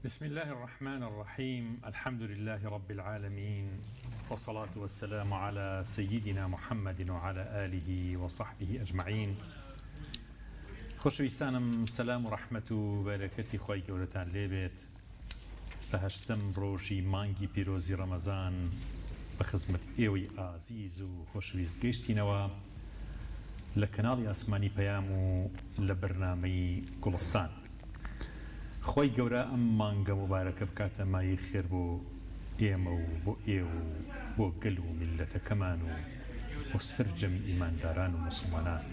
بسم الله الرحمن الرحيم. الحمد لله رب العالمين، والصلاة والسلام على سيدنا محمد وعلى آله وصحبه أجمعين. خۆشەویستانم، سەلام و ڕەحمەت و بەرەکەتی خۆی گەورەتان لێبێت. لە 8ەم ڕۆژی مانگی پیرۆزی ڕەمەزان بە خزمەت ئێوەی ئازیز و خۆشەویست گەیشتینەوە لە کەناڵی ئاسمانی پەیام و لە بەرنامەی گوڵستان. خۆی گەورە ئەم مانگە مبارەکە بکاتە مای خێر بۆ ئێمە و بۆ ئێوە و بۆ گەل و میلەتەکەمان و بۆ سەرجەمی ئیمانداران و موسڵمانان،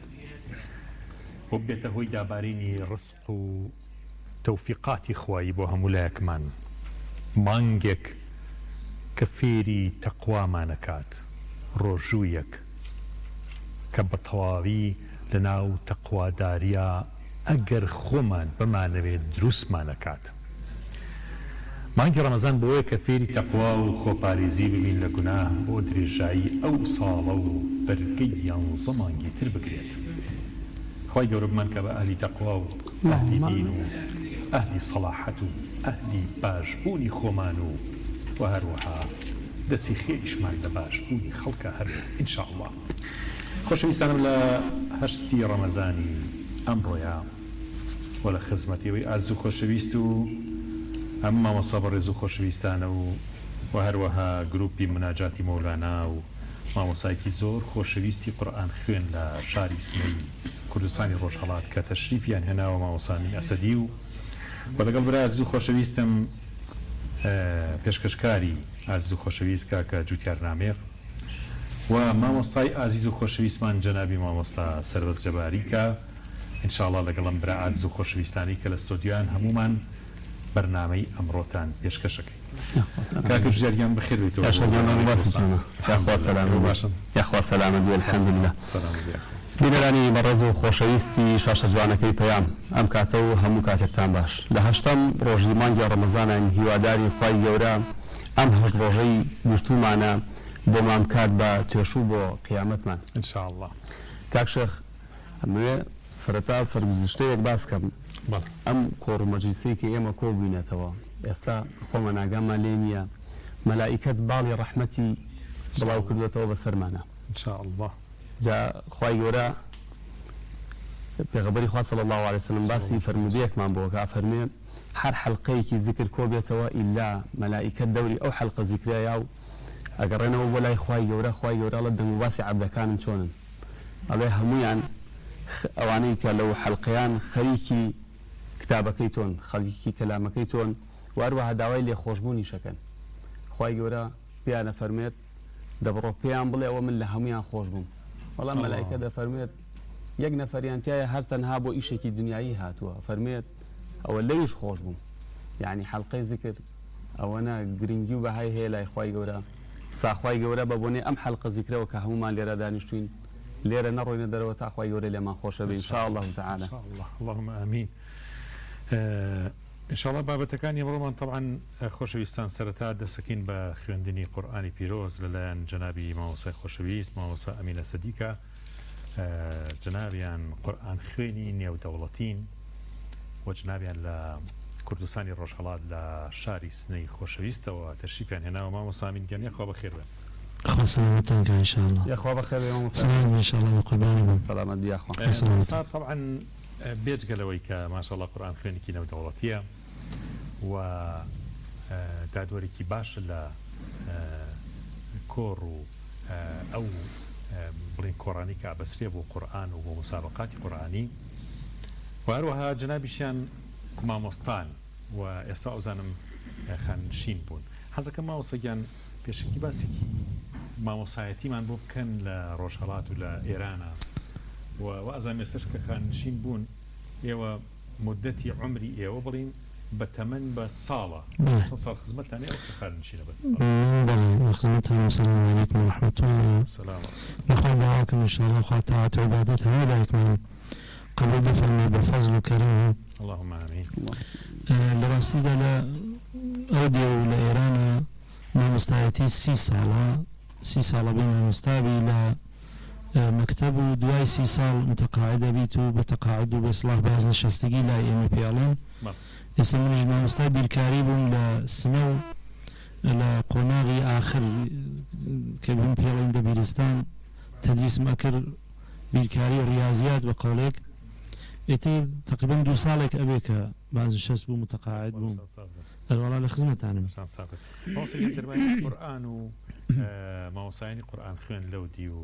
بۆ بێتە هۆی دابارینی ڕزق و تەوفیقاتی خوایی بۆ هەموو لایەکمان. مانگێک کە فێری تەقوامانەکات، ڕۆژوویەک کە بە تەواوی لە ناو تەقواداریە ئەگەر خۆمان بمانەوێت دروستمانەکات. مانگی ڕەمەزان بۆیە کە فێری تەقوا و خۆپارێزی ببین لە گوناه بۆ درێژایی ئەو ساڵە و بەرگەی 11 مانگی تر بگرێت. خۆی گەورە بمان کە بە ئەهلی تەقوا و ئەهلی دین و ئەهلی سەلاحەت و ئەهلی باشبوونی خۆمان و هەروەها دەستی خێریشمان لە باشبوونی خەڵکە هەبێت ئینشاءڵڵا. خۆشەویستانم، لە 8 ڕەمەزانی ئەمڕۆیە و لە خزمەتیەوەی ئاز و خۆشەویست و ئەم مامۆستا بەڕێز و خۆشەویستانە و هەروەها گروپی مناجاتی مەولانا و مامۆستایەکی زۆر خۆشەویستی قورئان خوێن لە شاری سنەی کوردستانی ڕۆژهەڵات کە تەشریفیان هێناوە مامۆستا ئەمین ئەسەدی و لەگەڵ برای ئاز و خۆشەویستم پێشکەشکاری ئاز و خۆشەویست کاکە جوتیار نامێق و مامۆستای ئازیز و خۆشەویستمان جەنابی مامۆستا سەربەز جەباری کە ئینشاءڵڵا لەگەڵم برا ئازیز و خۆشەویستانی کە لە ستۆدیۆیان هەمومان بەرنامەی ئەمڕۆتان پێشکەشەکەی. کاکە ژیاریان بەخێر بێتەوە. یاخوا سەلامت بێ، الحەمدولله. بینەرانی بەڕێز و خۆشەویستی شاشە جوانەکەی پەیام، ئەم کاتە و هەموو کاتێکتان باش. لە 8ەم ڕۆژی مانگی ڕەمەزانان هیواداری خوای گەورە ئەم 8 ڕۆژەی گرتومانە بۆ مامکات بە توێشوو بۆ قیامەتمان ئینشاءڵڵا. کاک شێخ، ئەمەوێ سەرەتا سەرگوزشتەیەک باس کەم. ئەم کۆڕ و مەجلیسەی کە ئێمە کۆ بووینەتەوە ئێستا خۆمە ناگامان لێ نییە، مەلائیکەت باڵی ڕەحمەتی بڵاو کردوێتەوە بەسەرمانە ئینشاءڵڵا. جا خوای گەورە پێغەمبەری خوا صلی الله علیه وسلم باسی فەرمودەیەکمان بۆ کە فەرمێ هەر حەلقەیەکی ذکر کۆ بێتەوە ئیلا مەلائیکەت دەوری ئەو حەلقە ذیکرەیە و ئەگەڕێنەوە بۆ لای خوای گەورە لە دەنگ و باسی عەبدەکانم چۆنن، ئەڵێ هەموویان ئەوانەی کە لەو حەلقەیان خەریکی کتابەکەی تۆن، خەریکی کەلامەکەی تۆن، وهروەها داوای لێخۆشبوونی شەکەن. خوای گەورە پیانە فەرمێت دەبڕۆ پێیان بڵێ ئەوە من لە هەمویان خۆش بووم. بەڵام مەلائیکە دەفەرمێت یەک نەفەریان تایە هەر تەنها بۆ ئیشێکی دنیایی هاتووە، فەرمێت ئەوە لەویش خۆش بووم. یعنی حەلقەی ذکر ئەوەنە گرنگی و بەهای هەیە لای خوای گەورە. ساخوای گەورە بە بۆنێ ئەم حەلقە ذیکرەوە کە هەمومان لێرە دانیشتوین لێرە نەڕۆینە دەرەوە تا خوای گەورە لێمان خۆشە بێ ئینشاءالله تعالی. اللهم آمین. ئینشاءالله بابەتەکانی ئەمڕۆمان طبعا خۆشەویستان سەرەتا دەسەکەین بە خوێندنی قورئانی پیرۆز لەلایەن جەنابی مامۆستای خۆشەویست مامۆستا ئەمین ئەسەدی کە جەنابیان قورئان خوێنی نێودەوڵەتین و جەنابیان لە کوردستانی ڕۆژهەڵات لە شاری سنەی خۆشەویستەوە تەشریفیان هێناوە. مامۆستا ئەمین گیان یەخوا بەخێر بێ. خوا سلامتان کە ئینشاءالله. یەخوا بەخێر بێ مامۆستا. سلام ئینشاءالله قوربانی سلامت بێ یەخوا. مامۆستا طبعا بێجگەلەوەی کە ماشەڵڵا قورئان خوێنێکی نێودەوڵەتیە و دادوەرێکی باشە لە کۆڕ و ئەو بڵێن کۆڕانی کە ئابەسرێ بۆ قورئان و بۆ مسابقاتی قورئانی و هەروەها جەنابیشیان مامۆستان و ئێستا ئەوزانم خانشین بوون. حەزەکەم مامۆستاگیان پێشکی باسێکی مامۆسایەتیمان بۆ بکەن لە ڕۆژهەڵات و لە ئێرانە و ئەزانم ئێستاش کە خانشین بوون ئێوە مدەتی عمری ئێوە بڵین بە تەمەن بە ساڵە چەند ساڵ خزمەتتان هەیە ئەو خانشینە بن؟ بەڵێ خزمەتتان. سلام عەلەیکم وەرەحمەتوڵڵاه. سلام. نەخۆن داواکەم ئینشاءالله خوا تاعەت و عیبادەت هەموو لایەکمان قبول بفەرمێ بە فەزڵ و کەرەم. اللهم آمین. لە ڕاستیدا لە ئەو دێ و لە ئێرانە مامۆستایەتی 30 ساڵە بێ مامۆستابی لە مكتب و دوای 30 ساڵ متقاعدە بیت و بە تەقاعد و بەسڵاح باز نشستگی لای ئێمە پێڵێن ئێستا منیش مامۆستای بیرکاری بووم لە سنە و لە قۆناغی ئاخر کە بووم پێڵێن لە بیرستان تەدریسم ئەکرد بیرکاری و ریاضیات بە قەولێک ئێتر تقریبا 2 ساڵێک ئەبێ کە باز نشست بوو متقاعد بووم ئەوەڵا لە خزمەتانم قورئان و ماوەسایانی قورئان خوێن لەو دی و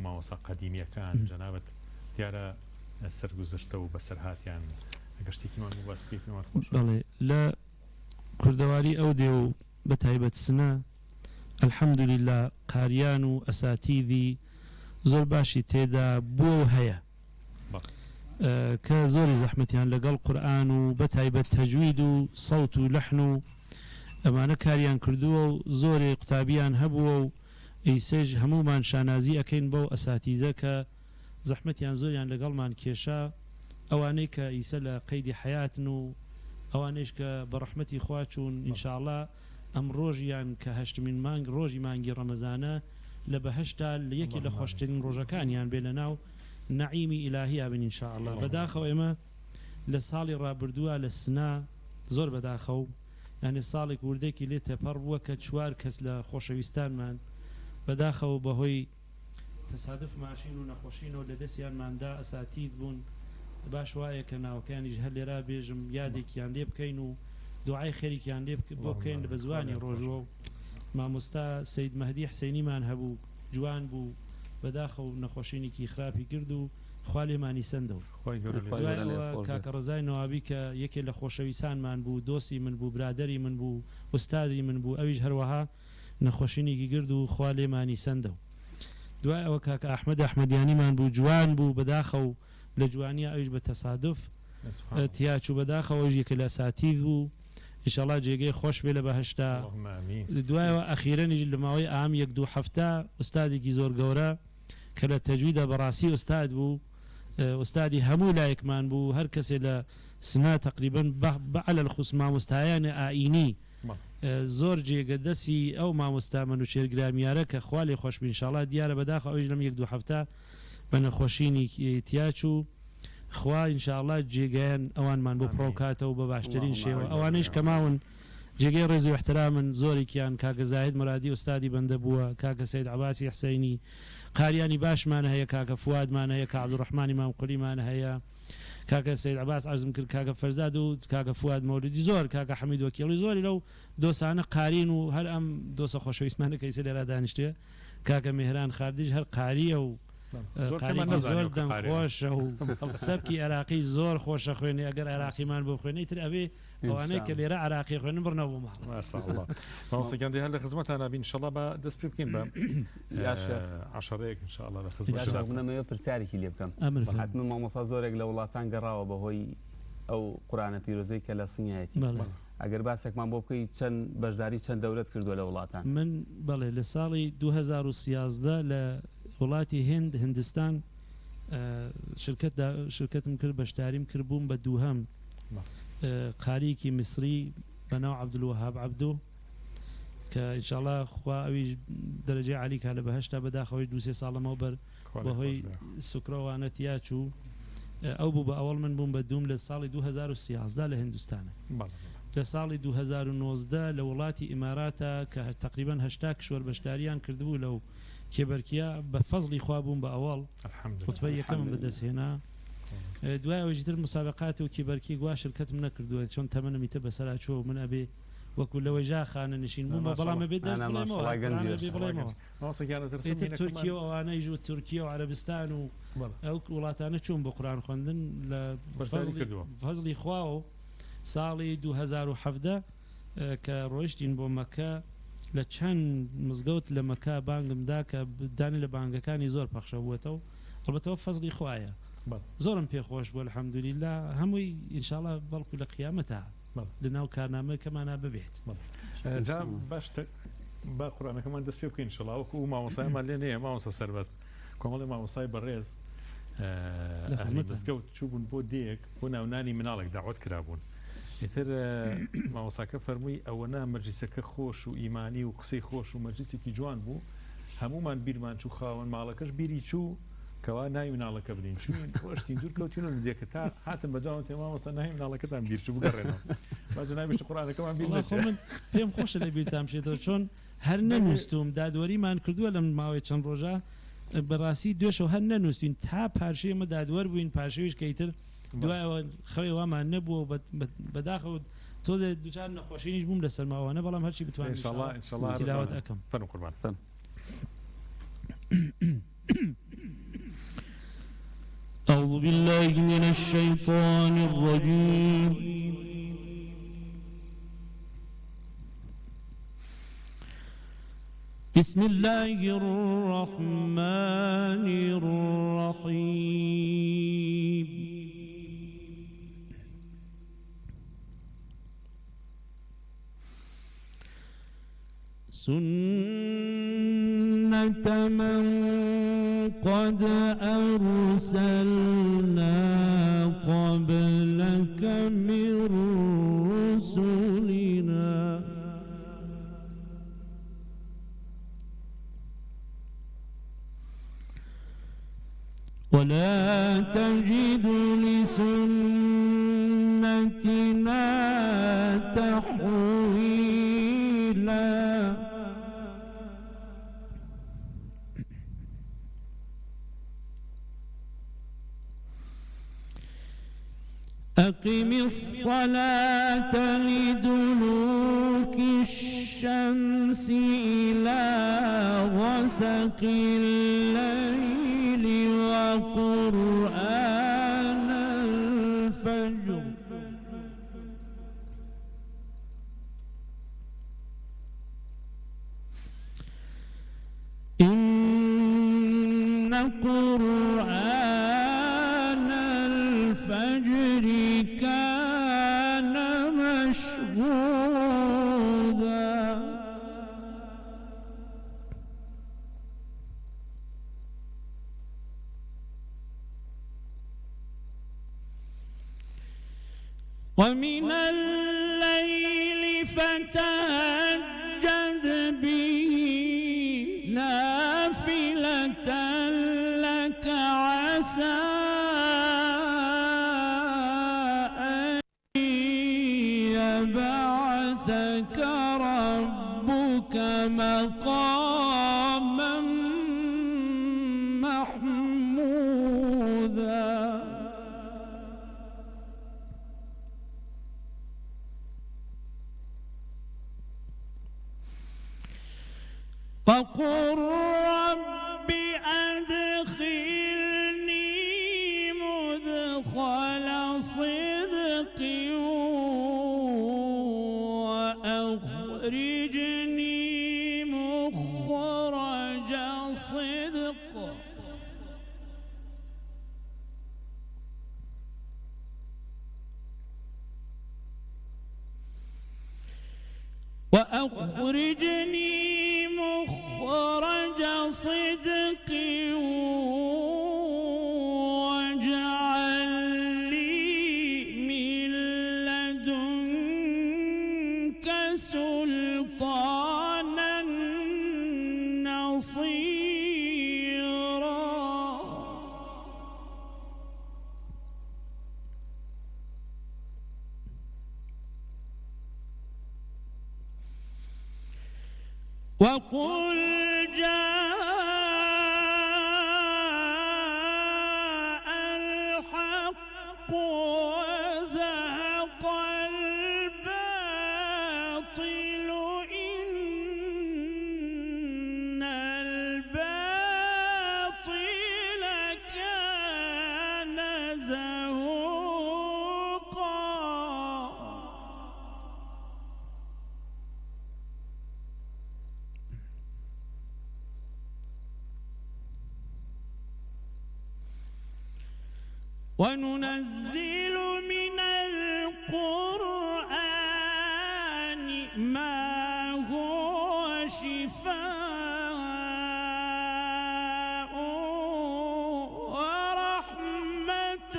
ماوەسا قەدیمیەکان جەنابەت دیارە سەرگوزشتە و بەسەرهاتیان گەشتێکمان و باس پێکمان خۆش بەڵێ لە کوردەواری ئەو دێ و بە تایبەت سنە الحەمدولله قاریان و ئەساتیدی زۆر باشی تێدا بووە و هەیە کە زۆری زەحمەتیان لەگەڵ قورئان و بە تایبەت تەجوید و سەوت و لەحن و ئەمانە کاریان کردووە و زۆری قوتابیان هەبووە و ئیسێژ هەمومان شانازی ئەکەین بەو ئەساتیزە کە زەحمەتیان زۆریان لەگەڵمان کێشا ئەوانەی کە ئیسە لە قەیدی حیاتن و ئەوانەیش کە بە ڕەحمەتی خوا چوون ئینشاءڵڵا ئەم ڕۆژیان کە هەشتمین مانگ ڕۆژی مانگی ڕەمەزانە لە بەهەشتا یەکی لە خۆشترین ڕۆژەکانیان بێ لەناو نعیمی ئیلاهیا بن ئینشاءڵڵا بەداخەوە ئێمە لە ساڵی ڕابردووە لە سنا زۆر بەداخەو یعنی ساڵێک وردێکی لێ تێپەڕ بووە کە 4 کەس لە خۆشەویستانمان بەداخەوە بەهۆی تەسادف ماشین و نەخۆشینەوە لە دەستیانماندا ئەساتید بوون باش وایە کە ناوەکانیش هەر لێرا بێژم یادێکیان لێ بکەین و دوعای خێریکیان لێ بۆ بکەین بە زوانی ڕۆژەوە مامۆستا سەید مەهدی حسەینیمان هەبوو جوان بوو بەداخەو نەخۆشینێکی خراپی کرد و خوا لێمانی سەندەوە کاکە ڕزای نەوابی کە یەکێ لە خۆشەویستانمان بوو دۆستی من بوو برادەری من بوو ئوستادی من بوو ئەویش هەروەها نەخۆشینێکی گرد و خوا لێمانی سەندەوە دوای ئەوە کاکە ئەحمەد ئەحمەدیانیمان بوو جوان بوو بەداخەو لە جوانیە ئەویش بە تەسادف تیاچوو بەداخەوەش یەکە لە ئەساتید بوو ئینشاءڵڵا جێگەی خۆش بێ لە بەهەشتا دوایەوە ئەخیرەنی لە ماوەی ئام 1-2 هەفتە ئوستادێکی زۆر گەورە کە لە تەجویدە بەڕاستی ئوستاد بوو ئوستادی هەموو لایەکمان بوو هەر کەسێ لە سنا تقریبا بەعلى الخصوص مامۆستایانی ئائینی زۆر جێگە دەسی ئەو مامۆستا منوچێرگرامیارە کە خوا لێ خۆش بێ ئینشاءڵڵا دیارە بەداخەوە ئەویش لەم 1-2 هەفتە بە نەخۆشینی تیاچوو خوا ئینشاءڵڵا جێگەیان ئەوانمان بۆ پڕۆکاتەوە بە باشترین شێوە ئەوانەیش کە ماون جێگەی ڕێز و احترامن زۆرێکیان کاکە زاهید مرادی ئوستادی بەندە بووە کاکە سەید عەباسی حسەینی قاریانی باشمان هەیە کاکە فوادمان هەیە کە عەبدوڕەحمانی مامقولیمان هەیە کاکە سەید عەباس عەرزم کرد کاکە فەرزاد و کاکە فواد مەولودی زۆر کاکە حەمید وەکیڵی زۆری لەو دۆسانە قارین و هەر ئەم دۆسە خۆشەویستمانە کەیسە لێرا دانیشتوێ کاکە میهران خاردیش هەر قاریە و قاریکی زۆر دەمخۆشە و سەبکی عێراقی زۆر خۆشە خوێنێ ئەگەر عێراقیمان بۆ خوێنەی تر ئەوێ ئەوانەی کە لێرە عێراقی خوێنن بڕنەوە بۆ ماڵسەکەندی هەر لە خزمەتانە بین ئینشاءڵڵا بە دەست پێ بکەین بە عەشەرەیەک ئینشاءڵڵا لە خزمەتمە پرسیارێکی لێ بکەم حتمما مامۆستا زۆرێک لە وڵاتان گەڕاوە بەهۆی ئەو قورئانە پیرۆزەی کە لە سنگایەتی ئەگەر باسێکمان بۆ بکەی چەند بەشداری چەند دەورەت کردووە لە وڵاتان من بەڵێ لە ساڵی 2013 لە وڵاتی هندستان شرکتم کرد بەشداریم کرد بووم بە دووهەم قاریکی میسری بەناو عەبدولوەهاب عەبدۆ کە ئینشاءڵڵا خوا ئەویش دەرەجەی عالی کا لە بەهەشتا بەداخەوەی 2-3 ساڵەمەوە بەر بەهۆی سوکرەوانە تیاچوو ئەو بوو بە ئەوڵ من بووم بە دووم لە ساڵی 2013 لە هندستانە لە ساڵی 2019 لە وڵاتی ئیماراتە کە تقریبا 80 کشوەر بەشداریان کردبوو لەو کێبەرکیا بە فەزلی خوا بووم بە ئەوڵ ڕوتبەی یەکەمم بەدەستهێنا دوای ئەوەی تر مسابقات و کێبەرکی گوا شرکەتم نەکردووە چۆن تەمەنەمیتە بەسەرا چۆ من ئەبێ وەکو لەوەی ژا خانە نشین بوومە بەڵام ئەبێ دەست بڵێمەوە تورکیە و ئەوانەی ژوو تورکیە و عەرەبستان و ئەو وڵاتانە چوون بە قورئان خوێندن لە فەزلی خوا و ساڵی 2017 کە ڕۆیشتین بۆ مەکە لە چەند مزگەوت لە مەکە بانگمدا کە دانی لە بانگەکانی زۆر پەخشە بووەتەوە ئەڵبەتەوە فەزلی خوایە زۆرم پێخۆش بووە الحەمدولیلا هەمووی ئینشاءڵڵا بەڵکو لە قیامەتە لە ناو کارنامە کەمانە ببێت باش با قورئانەکەمان دەست پێ بکەین ئینشاءڵڵا وەکو مامۆستایمان لێ نەیە مامۆستا سەربەست کۆمەڵی مامۆستای بەڕێز مزگەوت چوو بوون بۆ دێک بۆ ناونانی مناڵێک داوەت کرابوون ئیتر مامۆستاکە فەرمووی ئەوەنە مەجلیسەکە خۆش و ئیمانی و قسەی خۆش و مەجلیسێکی جوان بوو هەمومان بیرمان چوو خاوەن ماڵەکەش بیری چوو کەوا ناوی مناڵەکە بدەین چوین ڕۆشتین دوور کەوتینەوە لە دیکە تا هاتم بەداوام تێماوەستا ناوی مناڵەکەتان بیر چوو بگەڕێنەوە باز ناویشتە قورئانەکەمان بیر وڵا نەچێت. خۆ من پێم خۆشە لە بیرتان بچێتەوە چۆن هەر نەنووستوم دادوەریمان کردووە لەم ماوەی چەند ڕۆژە بەڕاستی دوێشەوە هەر نەنووسین تا پاشەی ئێمە دادوەر بووین پاشەویش کەیتر دوایەوە خەوێ وامان نەبووە بەداخەوت تۆزێ دوچار نەخۆشینیش بووم لە سەرماوانە بەڵام هەرچی بتوانین ئینشاءالله تیلاوەت ئەکەم. فەرمو قوربان. أعوذ بالله من الشيطان الرجيم بسم الله الرحمن الرحيم سنة من قد أرسلنا قبلك من رسلنا ولا تجد لسنتنا تحويلا أقم الصلاة لدلوك الشمس إلى غسق الليل وقرآن الفجر إن قرآن الفجر كان مشهودا ومن الليل فتهجد به نافلة لك عسى أن يبعثك ربك مقاما محمودا وقل رب أدخلني مدخل صدق وأخرجني مخرج صدق وأخرجني مخرج صدق واجعل لي من لدنك سلطانا نصيرا وقل جاء الحق وزهق الباطل إن الباطل كان زهوقا وننزل من القرآن ما هو شفاء ورحمة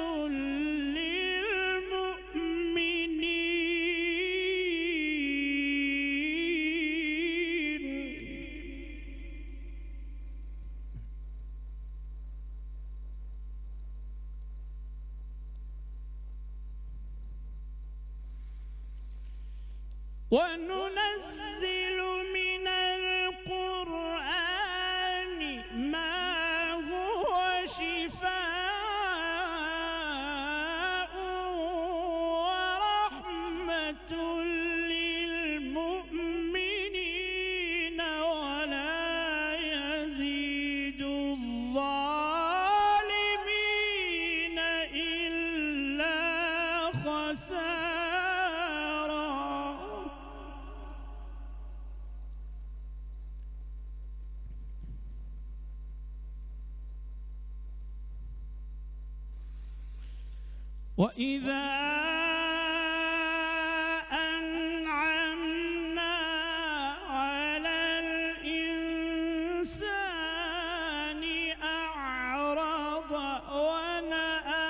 للمؤمنين وننزل من القرآن ما هو شفاء ورحمة للمؤمنين ولا يزيد الظالمين إلا خسارا. وإذا أنعمنا على الإنسان أعرض ونأى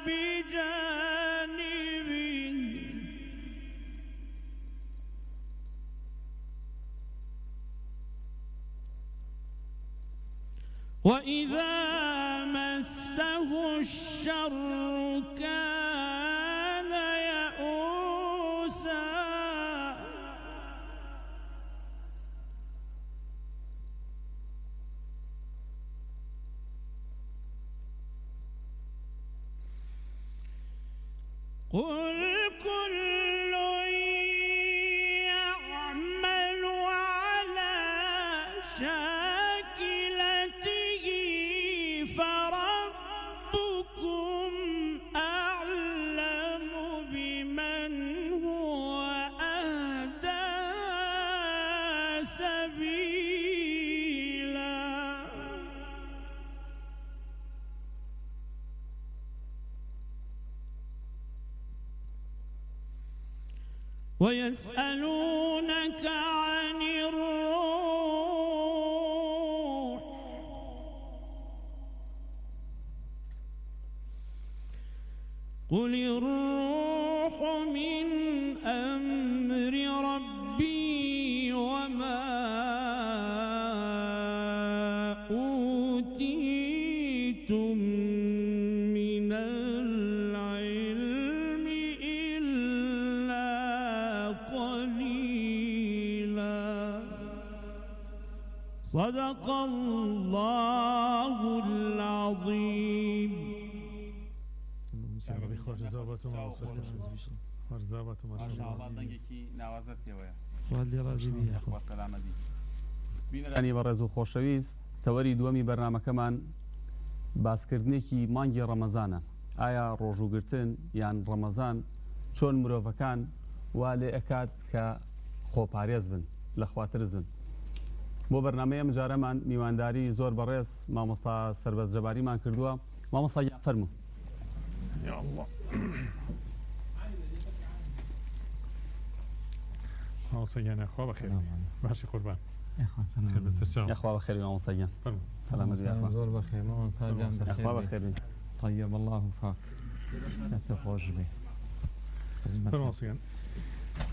بجانبه وإذا مسه الشر كان يئوسا. قل كل يعمل على شاكلته فربكم أعلم بمن هو أهدى سبيلا. ويسألونك عن الروح قل الروح من أمر ربي وما أوتيتم من العلم إلا قليلا. صدق الله العظيم. بینەرانی بەڕێز و خۆشەویست، تەوەری دووەمی بەرنامەکەمان باسکردنێکی مانگی ڕەمەزانە. ئایا ڕۆژوگرتن یان ڕەمەزان چۆن مرۆڤەکان وا لێ ئەکات کە خۆپارێز بن لە خواترز بن؟ بۆ بەرنامەیە مجارەمان میوانداری زۆر بەڕێز مامۆستا سەربەز جەباریمان کردووە. مامۆستا فەرموو. يا الله مامۆستاگیان خوا بەخێر. باشی قوربان. یاخوا بەخێر مامۆستاگیان. سەلامەت یاخوا. زۆر بەخێر مامۆستاگیان یاخوا بەخێر بن. طيب الله فاك دەستە خۆش بێ. مامۆستاگیان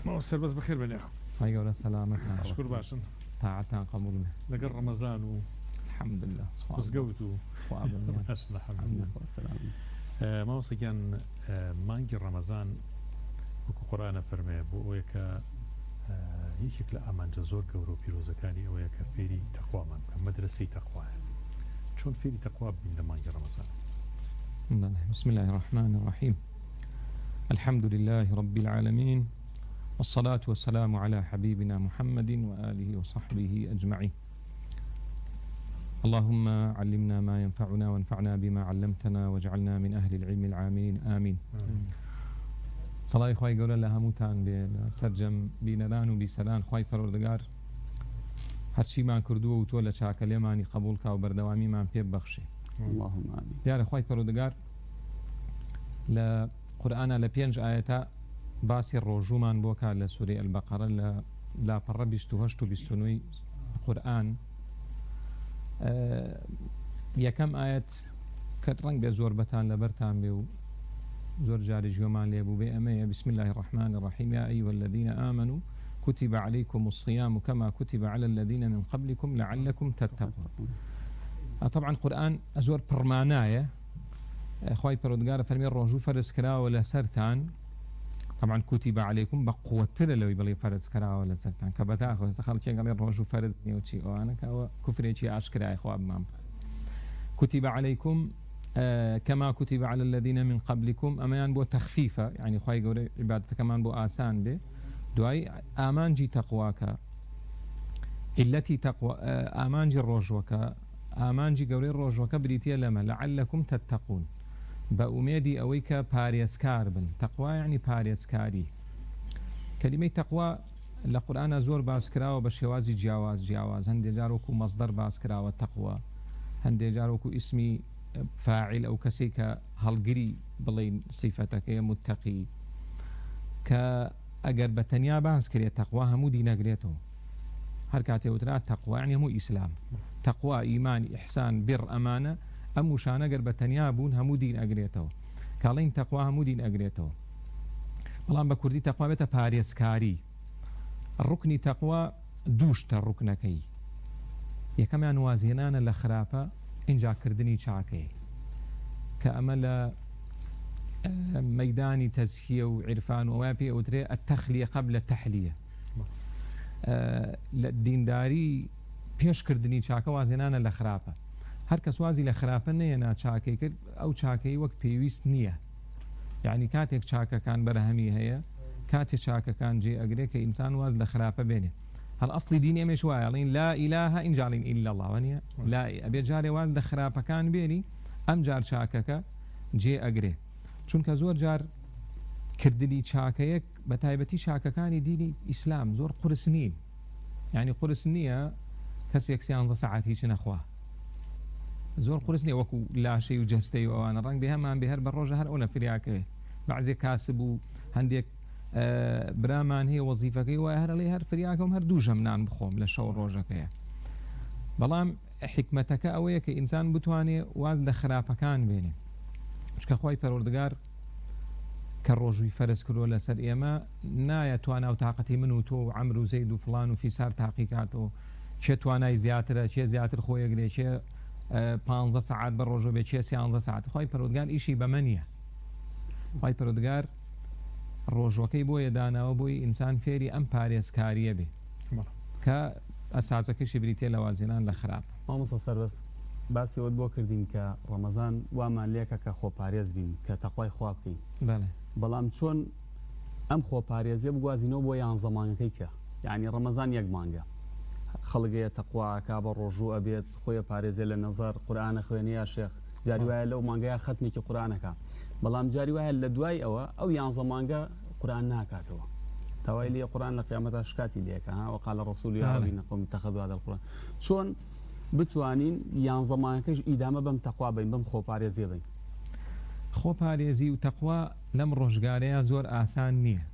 مامۆستا سەربەز بەخێر بن یاخوا. خی گەورە سەلامەتان شکر باشن تاعەتان قبول بێ. لەگەڵ ڕەمەزان و الحمد لله خزگەوت و مامۆستاگیان مانگی ڕەمەزان وەکو قورئانە فەرمێ بۆ ئەوەیە کە یەکێک لە ئامانجە زۆر گەورە و پیرۆزەکانی ئەوەیە کە فێری تەقوامان بکەن، مەدرسەی تەقوایە. چۆن فێری تەقوا بین لە مانگی ڕەمەزان؟ بسم الله الرحمن الرحيم. الحمد لله رب العالمين والصلاة والسلام على حبيبنا محمد وآله وصحبه أجمعين. اللهم علمنا ما ينفعنا وانفعنا بما علمتنا واجعلنا من أهل العلم العاملين آمين. صلاة خواهي قولا لها موتان بسرجم بينران وبسلان خواهي پروردگار هرچی من کردو و تو لچاکلی مانی قبول کا و بردوامی من پیب بخشی. اللهم آمین. دیار خواهی پروردگار لقرآن لپینج آیتا باسی روجو من بوکا لسوره البقرة لا پر 28 و 29 قرآن یکم آیت کت رنگ زور بتان لبرتان بیو زور جاري جومان ليبو بأمية. بسم الله الرحمن الرحيم. يا أيها الذين آمنوا كتب عليكم الصيام كما كتب على الذين من قبلكم لعلكم تتقون. طبعا قرآن أزور برماناية خواهي برودقار فرمي الرجو فرس كلا ولا سرتان طبعا كتب عليكم بقوة لو يبلي فرز كرا ولا سرتان كبتاخو خلك قال الروج فرز نيوتشي وانا كفر شيء اشكر يا اخو امام كتب عليكم كما كتب على الذين من قبلكم امان بو تخفيفه يعني خوي قول عبادته كمان بو آسان به دواي امان جي تقواك التي تقوى امان جي الروجوك امان جي قولي الروجوك بريتيا لما لعلكم تتقون بأميدي أويك باريسكار بن تقوى يعني باريسكاري كلمة تقوى لقرآن زور باسكرا وبشوازي جواز هندي جاروكو مصدر باسكرا والتقوى هندي جاروكو اسمي فاعل أو كسيك هالقري بلين صفتك يا متقي كأجر بتنيا باسكري التقوى همو دين أجريته هركاتي وترى التقوى يعني مو إسلام تقوى إيمان إحسان بر أمانة أم مشانة قرب تنيا بون همو دين أجريته كالين تقوى همو دين أجريته بلان بكردي تقوى بيتا باريسكاري الركن تقوى دوشت الركنكي يكمان وازينان لخرافة إنجا كردني شاكي كأمل ميداني تزكية وعرفان ووابي أو التخلية قبل التحلية الدينداري بيش كردني شاكا وازينان لخرافة هر کس وازی لخرافه نیه نا چاکی کرد او چاکی وقت پیوست نیه يعني كاتك شاكا كان برهمي هي كاتك شاكا كان جي أقري كإنسان واز لخرافة بينه الأصل ديني مش وايلين لا إله إن جالين إلا الله ونيا لا أبي جاري واز لخرافة كان بيني أم جار شاكا جي أقري چونك زور جار كردلي شاكيك بتايبتي شاكا كان ديني إسلام زور قرسنين يعني قرسنية كس يكسيان ساعات هيش نخواه زور قرسني وكو لا شيء وجهستي وانا رنگ بها ما بهر بالروجه هر اونا فرياكه بعضي كاسب وعندك برامان هي وظيفه كي وهر لي هر فرياكم هر دوجه منان بخوم لشو روجه كي بلام حكمتك اويه كانسان بتواني واز خرافه كان بيني مش كخوي پروردگار كروجوي فرس كل ولا سر ايما نايا توانا وطاقتي منو تو عمرو زيد وفلان وفي سار تحقيقاته چه توانای زیاتره چه زیاتر خوی گری چه 15 ساعت بر روز به چه 13 ساعت خوای پرودگار ایشی بمنیه خوای پرودگار روزوکی بوی دانا و بوی انسان فیری ام پاریس کاریه به که اساسا که شبریتی لوازنان لخراب ما مصصر بس ود بو کردین که رمضان و ما لیکه که خو پاریز بین که تقوی خواب بین بله بلام چون ام خو پاریزی بگوازینو بو یان زمان که يعني رمضان یک مانگه خلقية تقوى كابر رجوع أبيت خويا باريزي للنظر قرآن خويني يا شيخ جاري وهي لو مانجا ختمي كي قرآنك بلام جاري وهي لدواي أو يانظ مانجا قرآن ناكاتوا توالي قرآن لقيامة أشكاتي ليك وقال الرسول يا ربي قوم اتخذوا هذا القرآن شون بتوانين يانظ مانجاش إدامة بم تقوى بين بم خو باريزي بين خو باريزي وتقوى لم رجعاري زور آسان نيه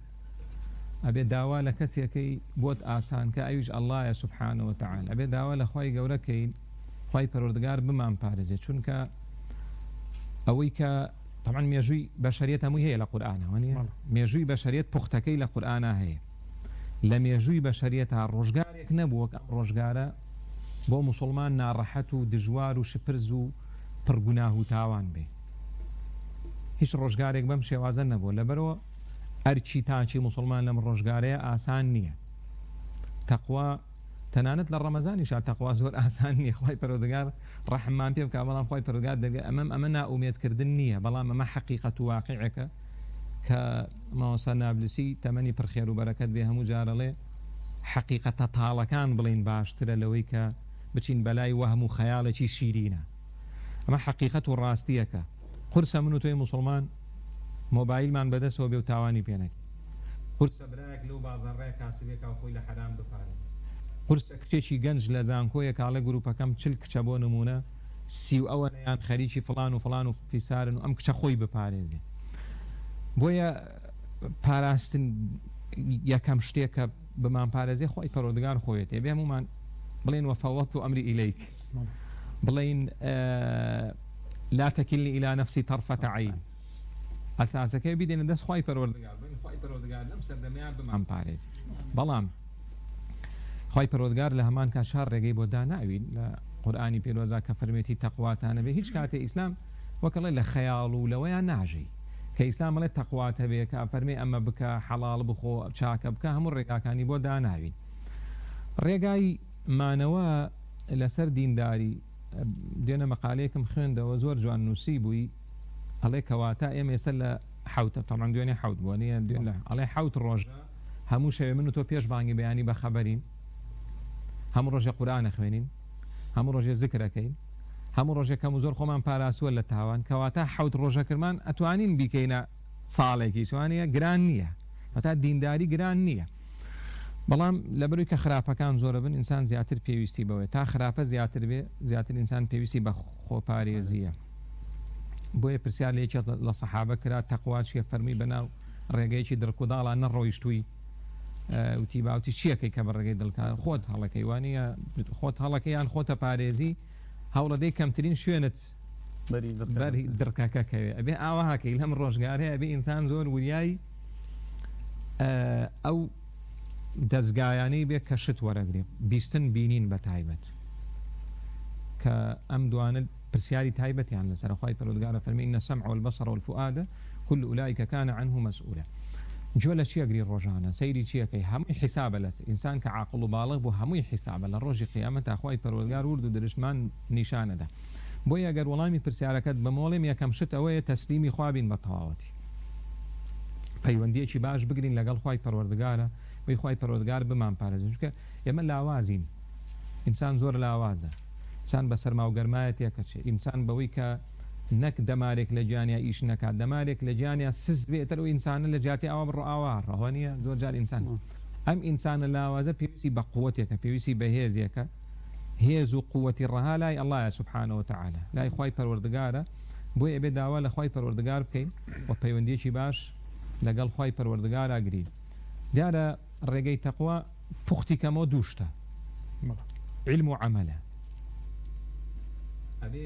أبي داوا لكسيكي بوت آسان كأيوج الله سبحانه وتعالى أبي داوا لخوي جوركين خوي پروردگار بمان بارزه چونك أويك طبعا ميجوي بشرية مو هي لقرآن وني ميجوي بشرية بختكي لقرآن هي لم يجوي بشرية الرجار يكنبوك الرجار بو مسلمان نارحته دجوار وشبرزو برجناه تاوان به هيش الرجار يكبم شيء وازن نبو لبرو أرشي تانشي مسلمان لم رجعارية آسان نية تقوى تنانت للرمضان إشار تقوى زور آسان نية خوي پرودگار رحمان بيم كابلام خوي پرودگار دقا أمام أمنا أميت كردن نية بلام أما حقيقة واقعك كما وصلنا بلسي تمني برخير وبركات بها مجارلة حقيقة طالكان بلين باشتر لويك بچين بلاي وهم وخيالة شي شيرينة أما حقيقة الراستيك قرصة منو توي مسلمان موبایل من بده سوبی و توانی پینک. قرص براک لو بازار رای کاسبی که خوی لحرام بپاره. قرص کچی گنج لزانکوی که علی گروپ کم چل کچبون نمونه سیو اونیان خریجی فلان و فلان و فیسارن و ام کچ خوی بپاره زی. بویا پاراستن یکم شتی که بمان پاره زی خوی پرودگار خویته. بیام من بلین وفوضت امری الیک. بلین لا تكلني إلى نفسي طرفة عين. أساسك بدين دس خوي پروردگار بين خوي پروردگار لم سردميان بمان باريزي بلام خوي پروردگار لهمان كشهر رجي بودا ناوين لقرآني بيروزا كفرميتي تقواتانا به هيج كاتي إسلام وكالله لخيال ولويا ناجي کە ئیسلام بڵێ تەقوات هەبێ کە فەرمێ ئەمە بکە حەڵاڵ بخۆ چاکە بکە هەموو ڕێگاکانی بۆ داناوین ڕێگای مانەوە لەسەر دینداری دوێنە مەقالەیەکم خوێندەوە زۆر جوان نووسی بووی ئەڵێ کەواتە ئێمە ێستا لە حوتە تەڵان دوێنێ حوت بووە نیە دوێن ئەڵێ حوت ڕۆژ هەموو شەوێ من و تۆ پێش بانگی بەیانی بە خەبەرین هەموو ڕۆژێ قورئان خوێنین هەموو ڕۆژێ ذکرەکەین هەموو ڕۆژێکەم و زۆر خۆمان پاراسووە لە تاوان کەواتە حوت ڕۆژەکرمان ئەتوانین بیکەینە ساڵێکی سوانەیە گران نییە تا دینداری گران نییە بەڵام لەبەروی کە خراپەکان زۆرە بن ئینسان زیاتر پێویستی بەوەی تا خراپە زیاتر بێ زیاتر ئینسان پێویستی بە خۆپارێزیە بۆیە پرسیار لێکی لە سەحابە کرا تەقوا چیە فەرمی بەناو ڕێگەیەکی دڵکوداڵە نەڕۆیشتووی وتی باوتی چیەکەی کە بە ڕێگەی دڵکە خۆت هەڵەکەی وانە خۆت هەڵەکەیان خۆتە پارێزی هەوڵەدەی کەمترین شوێنت بەری دڕکەکەکەوێ ئەبێ ئاوا هاکەی لەم ڕۆژگارەیە ئەبێ ئینسان زۆر وریایی ئەو دەستگایانەی بێ کە شت وەرەگرێ بیستن بینین بە تایبەت کە ئەم دوانە پرسیاری تایبەتیان لەسەر خوای پەروەردگارە فەرمی إن السمع والبصر والفؤاد كل أولئك كان عنه مسؤولا جۆ لە چیەگری ڕۆژانە سەیری چیەکەی هەمووی حیسابە لەس ئینسان کە عاقڵ و باڵغ بوو هەمووی حیسابە لە ڕۆژی قیامەت خوای پەروەردگار ورد و درشتمان نیشانەدا بۆیە ئەگەر وەڵامی پرسیارەکەت بمۆڵێم یەکەم شت ئەوەیە تەسلیمی خوابین بە تەواوەتی پەیوەندیەکی باش بگرین لەگەڵ خوای پەروەردگارە بۆی خوای پەروەردگار بمان پارێزین چونکە ئێمە لاوازین ئینسان زۆر لاوازە ئینسان بە سەرما و گەرمایە تێکەچێ ئینسان بەوەی کە نەک دەمارێک لە گیانیا ئیش نەکات دەمارێک لە گیانیا سز بێتەر و ئینسانە لە جاتی ئەوە بڕۆ ئاوا ڕەوانیە زۆر جار ئینسان ئەم ئینسانە لاوازە پێویستی بە قووەتێکە پێویستی بە هێزیەکە هێز و قووەتی ڕەها لای ئەڵڵایە سوبحانە وتەعالە لای خوای پەروەردگارە بۆی ئەبێ داوا لە خوای پەروەردگار بکەین و پەیوەندیەکی باش لەگەڵ خوای پەروەردگارە گرین دیارە ڕێگەی تەقوا پوختی کەمەوە دووشتە علم و عەمەلە ئەبێ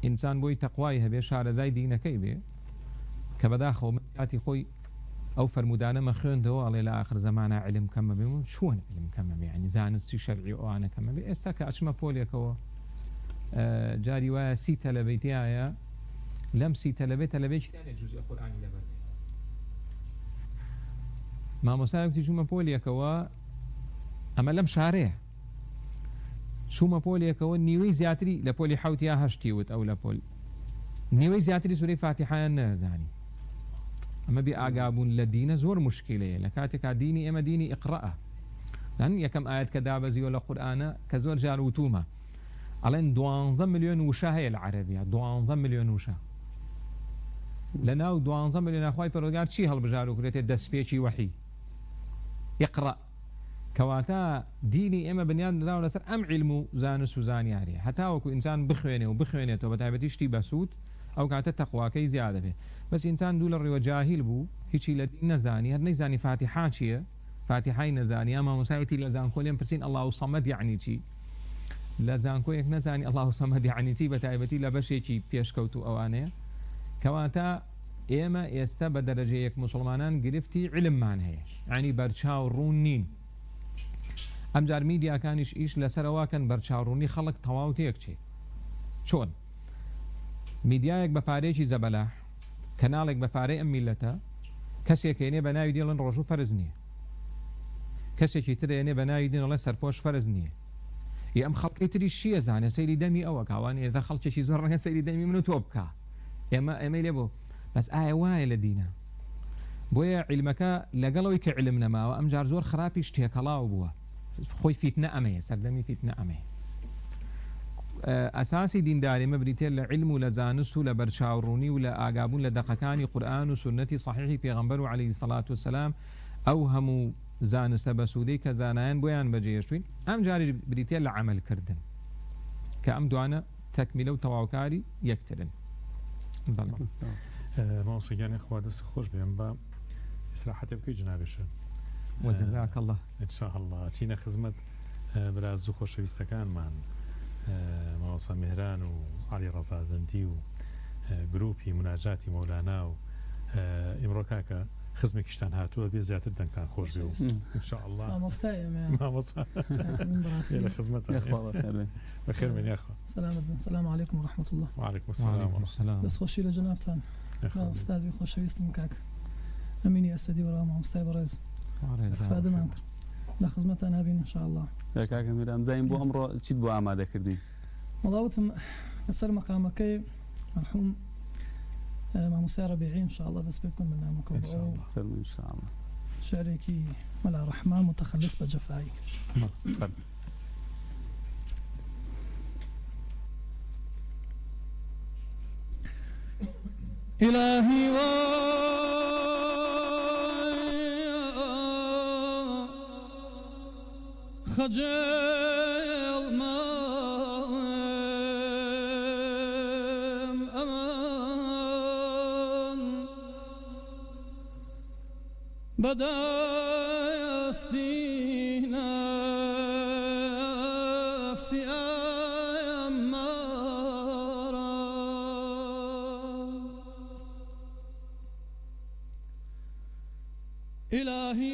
ئینسان بۆی تەقوای هەبێ شارەزای دینەکەی بێ کە بەداخەوە من کاتی خۆی ئەو فەرمودانەمە خوێندەوە ئەڵێ لە آخر زەمانە علم کەمە بێ چۆن علم کەمە بێ ینی زانستی شەرعی ئەوانە کەمە بێ ئێستا کە ئەچمە پۆلێکەوە جاری وایە 30 تەلەبەیتیایە لەم 30 تەلەبێت شتیانێ جوزئی قورئانی لەبەر مامۆستایەکی چوومە پۆلێکەوە ئەمە لەم شارەیە چوومە پۆلێکەوە نیوەی زیاتری لە پۆلی حوتیا هەشتی وت ئەو لە پۆل نیوەی زیاتری سورەی فاتحەیان نەزانی ئەمە بێ ئاگابوون لە دینە زۆر مشکلەیە لە کاتێکا دینی ئێمە دینی ئیقڕەءە لەن یەکەم ئاەت کە دابەزیوە لە قورئانە کە زۆر جار وتومە ئەڵێن 12 ملیۆن وشە هەیە لە عەرەبیە 12 ملیۆن وشە لە ناو 12 ملیۆن خوای پەروەردگار چی هەڵبژار و کرێتێ دەستپێکی وەحی ئیقڕە کەواتە دینی ئێمە بنیان دراوە لەسەر ئەم علم و زانست و زانیاریە هەتاوەکو ئینسان بخوێنێ و بخوێنێتەوە بە تایبەتی شتی بەسوود ئەو کاتە تەقواکەی زیادە بێ بەس ئینسان دوو لە ڕێوە جاهیل بوو هیچی لە دین نەزانی هەر نەیزانی فاتحە چییە فاتحەی نەزانی ئەمە مامۆستایەتی لە زانکۆ پرسین الله صەمەد یعنی چی لە زانکۆیەک نەزانی الله صەمەد یعنی چی بە تایبەتی لە بەشێکی پێشکەوت و ئەوانەیە کەواتە ئێمە ئێستا بە دەرەجەیەک موسڵمانان گرفتی علممان هەیە ینی بەرچاو ڕوون نین ئەم جار میدیاکانیش ئیش لەسەرەواکەن بەرچاوڕوونی خەڵک تەواو تێکچێت چۆن میدیایەک بە پارێکی زەبەلاح کەناڵێک بە پارەی ئەم میلەتە کەسێکێنێ بە ناوی دێڵن ڕۆژ و فەرز نییە کەسێکی ترێنێ بە ناوی دێنڵێ سەرپۆش فەرز نییە ئەم خەڵکی تریش چییە زانە سەیری دەمی ئەوە کاوان ێزە خەڵکێکی زۆر ڕەنگە سەیری دەمی من و تۆ بکە ئێمە لێ بۆ بەس ئایا وایە لە دینە بۆیە عیلمەکە لەگەڵەوەی کە علم نەماوە ئەم جار زۆر خراپیش تێکەڵاو بووە خۆی فیتنە ئەمەیە سەردەمی فیتنە ئەمەیە ئەساسی دینداری مەبریتێ لە علم و لە زانست و لە بەرچاوڕوونی و لە ئاگابوون لە دەقەکانی قورئان و سنەتی صحیحی پێغەمبەر و عەلەیهی سەڵات وسەلام ئەو هەموو زانستە بەسوودەی کە زانایان بۆیان بەجێهێشتوین ئەم جاری بریتێ لە عەمەلکردن کە ئەم دوانە تەکمیلە و تەواوکاری یەکترن ماوسەگیانی خوا دەست خۆش بێن بە ئیسراحەتێ بکەی جنابێشە وجزاك الله إن شاء الله چینە خزمەت براز و خۆشەویستەکانمان ماوەسا میهران و عەلی ڕەزا زەندی و گروپی مناجاتی مەولانا و ئیمڕۆ کاکە خزمێکیشتان هاتووە بێ زیاتر دەنگتان خۆش بێ و إن شاء الله مامۆستا لە خزمەتان بخير من يا أخوة. السلام عليكم ورحمة الله. وعليكم السلام ورحمة الله. بس خوشي لجنابتان. ئستازی خۆشەویستم کاک ئەمینی ئەسەدی وەڵام مامۆستای بەڕێز استفادەمان کرد لە خزمەتان هەبین انشاءالله. کاکە میرام زایم بۆ ئەمڕۆ چیت بۆ ئامادە کردی؟ وڵاوتم لەسەر مەقامەکەی مەرحوم مامۆستای ڕەبیعی انشاءالله دەست پێ بکەم بەنامەکە فەرمووی انشاءالله. شعرێکی مەلا ڕەحمان متخلص بە جەفایی. إلهي خجل ما أمان بدأستي نفسي إلهي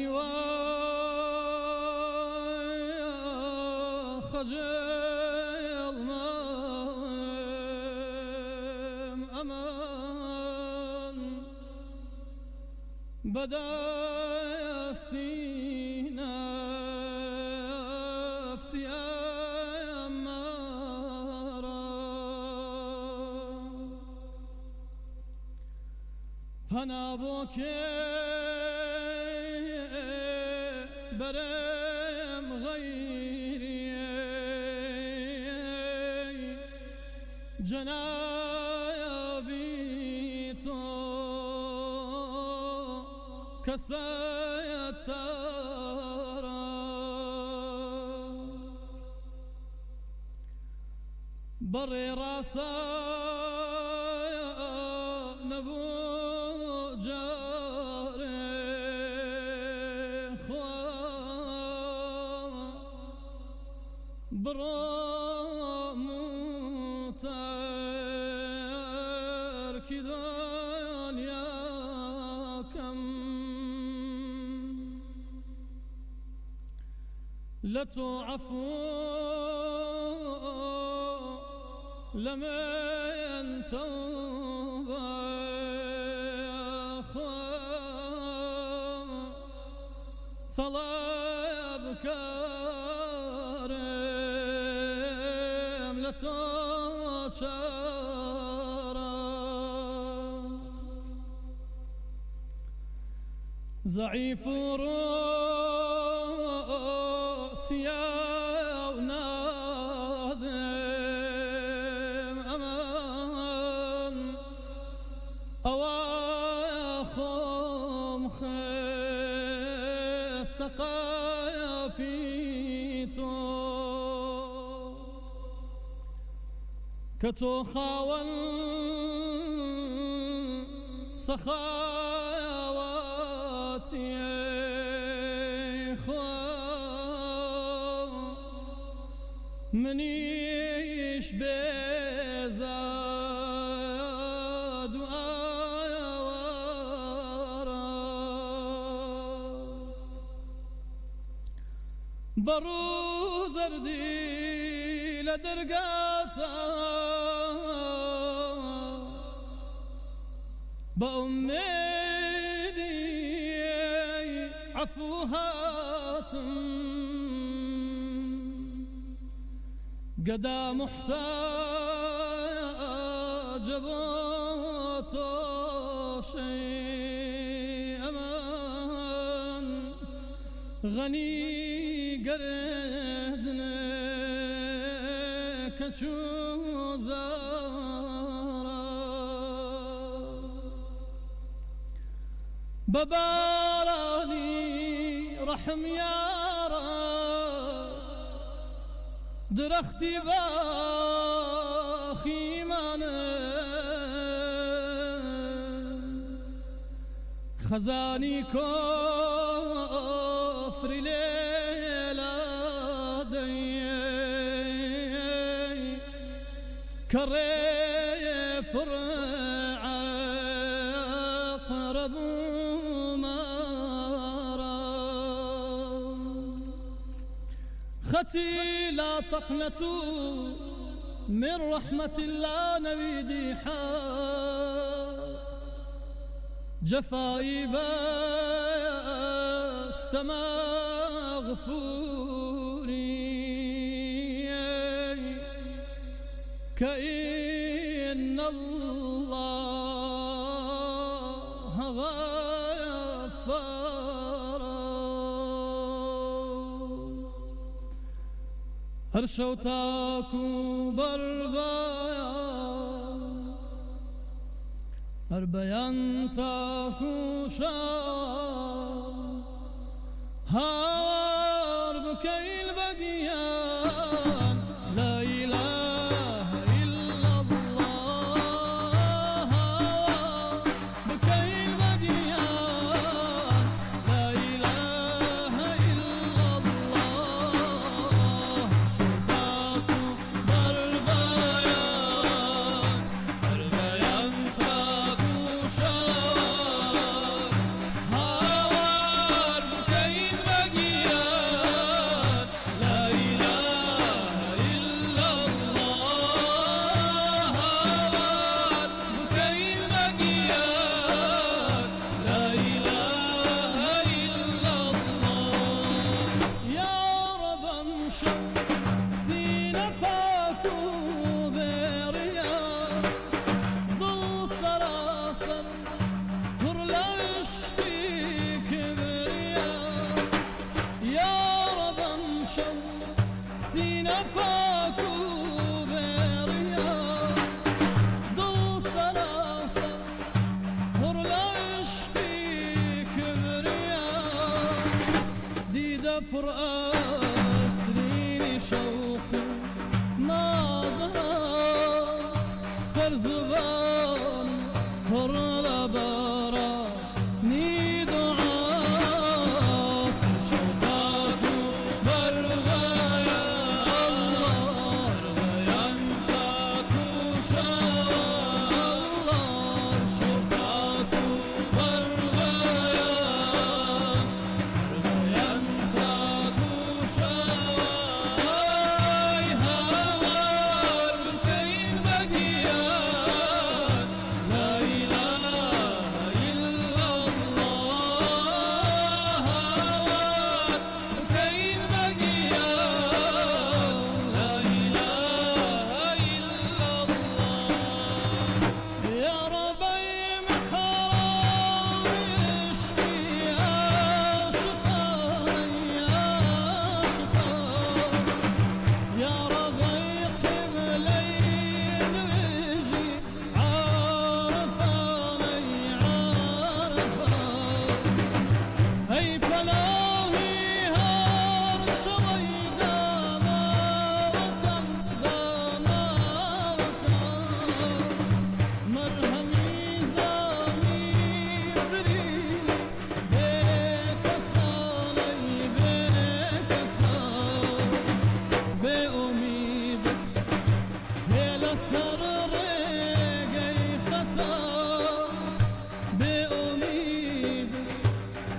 وخجل ما أمان بدأستي نفسي أمارا فأنا بوكي برم غيري جنابي تو كستارا بري راسا نبو براموتر كدان يا كم لتعفو لمن توبى طلبك ضعيف رأسي ونادم أمان أواخم خستقافيتو كتو خاون سخاواتي منيش بزاد وآوارا برو زردي لدرقاتا بأميدي عفوهات قدا محتاج بوتو شيء أمان غني قردنا كشوزارا بباراني رحم يارا درختي باخي مانا خزاني كفر ليلة دي كري فرع قرب مارا ختي لا تقنطوا من رحمة الله نويدي حق جفایی بست مغفوری كأن الله غفار هر شو تاكو بربايا هر بيان تاكو شار هار بكي البقيان لا إله إلا الله هار بكي البقيان لا إله إلا الله شتاكو بربايان هر بيان تاكو شار هار بكي البقيان لا إله إلا الله هار بكي البقيان لا إله إلا الله يا رب امشي سينا باكو برياس ضل سراسر كرلشتي كبرياس يا رب امشي سينا باكو برياس ضل سراسر كرلشتي كبرياس ديدا برأسريني شوق ما جراس سر زبان هرلا برا نيدو عاس شوتاكو برغايا الله رغايا انتاكو شاء الله شوتاكو برغايا رغايا انتاكو شاء هوار بكين بقيان لا إله إلا الله هوار بكين بقيان لا إله إلا الله يا ربي محرم اشكي عاشقاي عاشقاي يا رضيق بليل ويجي عارفاني عارفاني هي بلاهي هار شريدا ما وكان لا ما وكان مرهمي زامي بريني بيك صاني بيك صاني بأميدت هلا سررقي ختاس بأميدت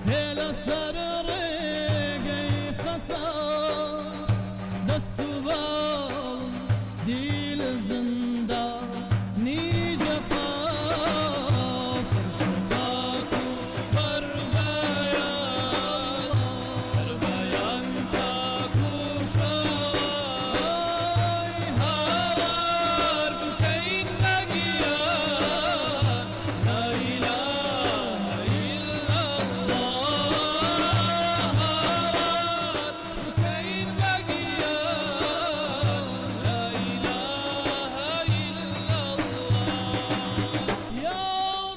هلا سررقي ختاس دستو بال ديل زندان نيجا فاس شتاكو برغايا برغايا انتاكو شاي هوار بكين بقيان لا إله إلا الله هوار بكين بقيان لا إله إلا الله يا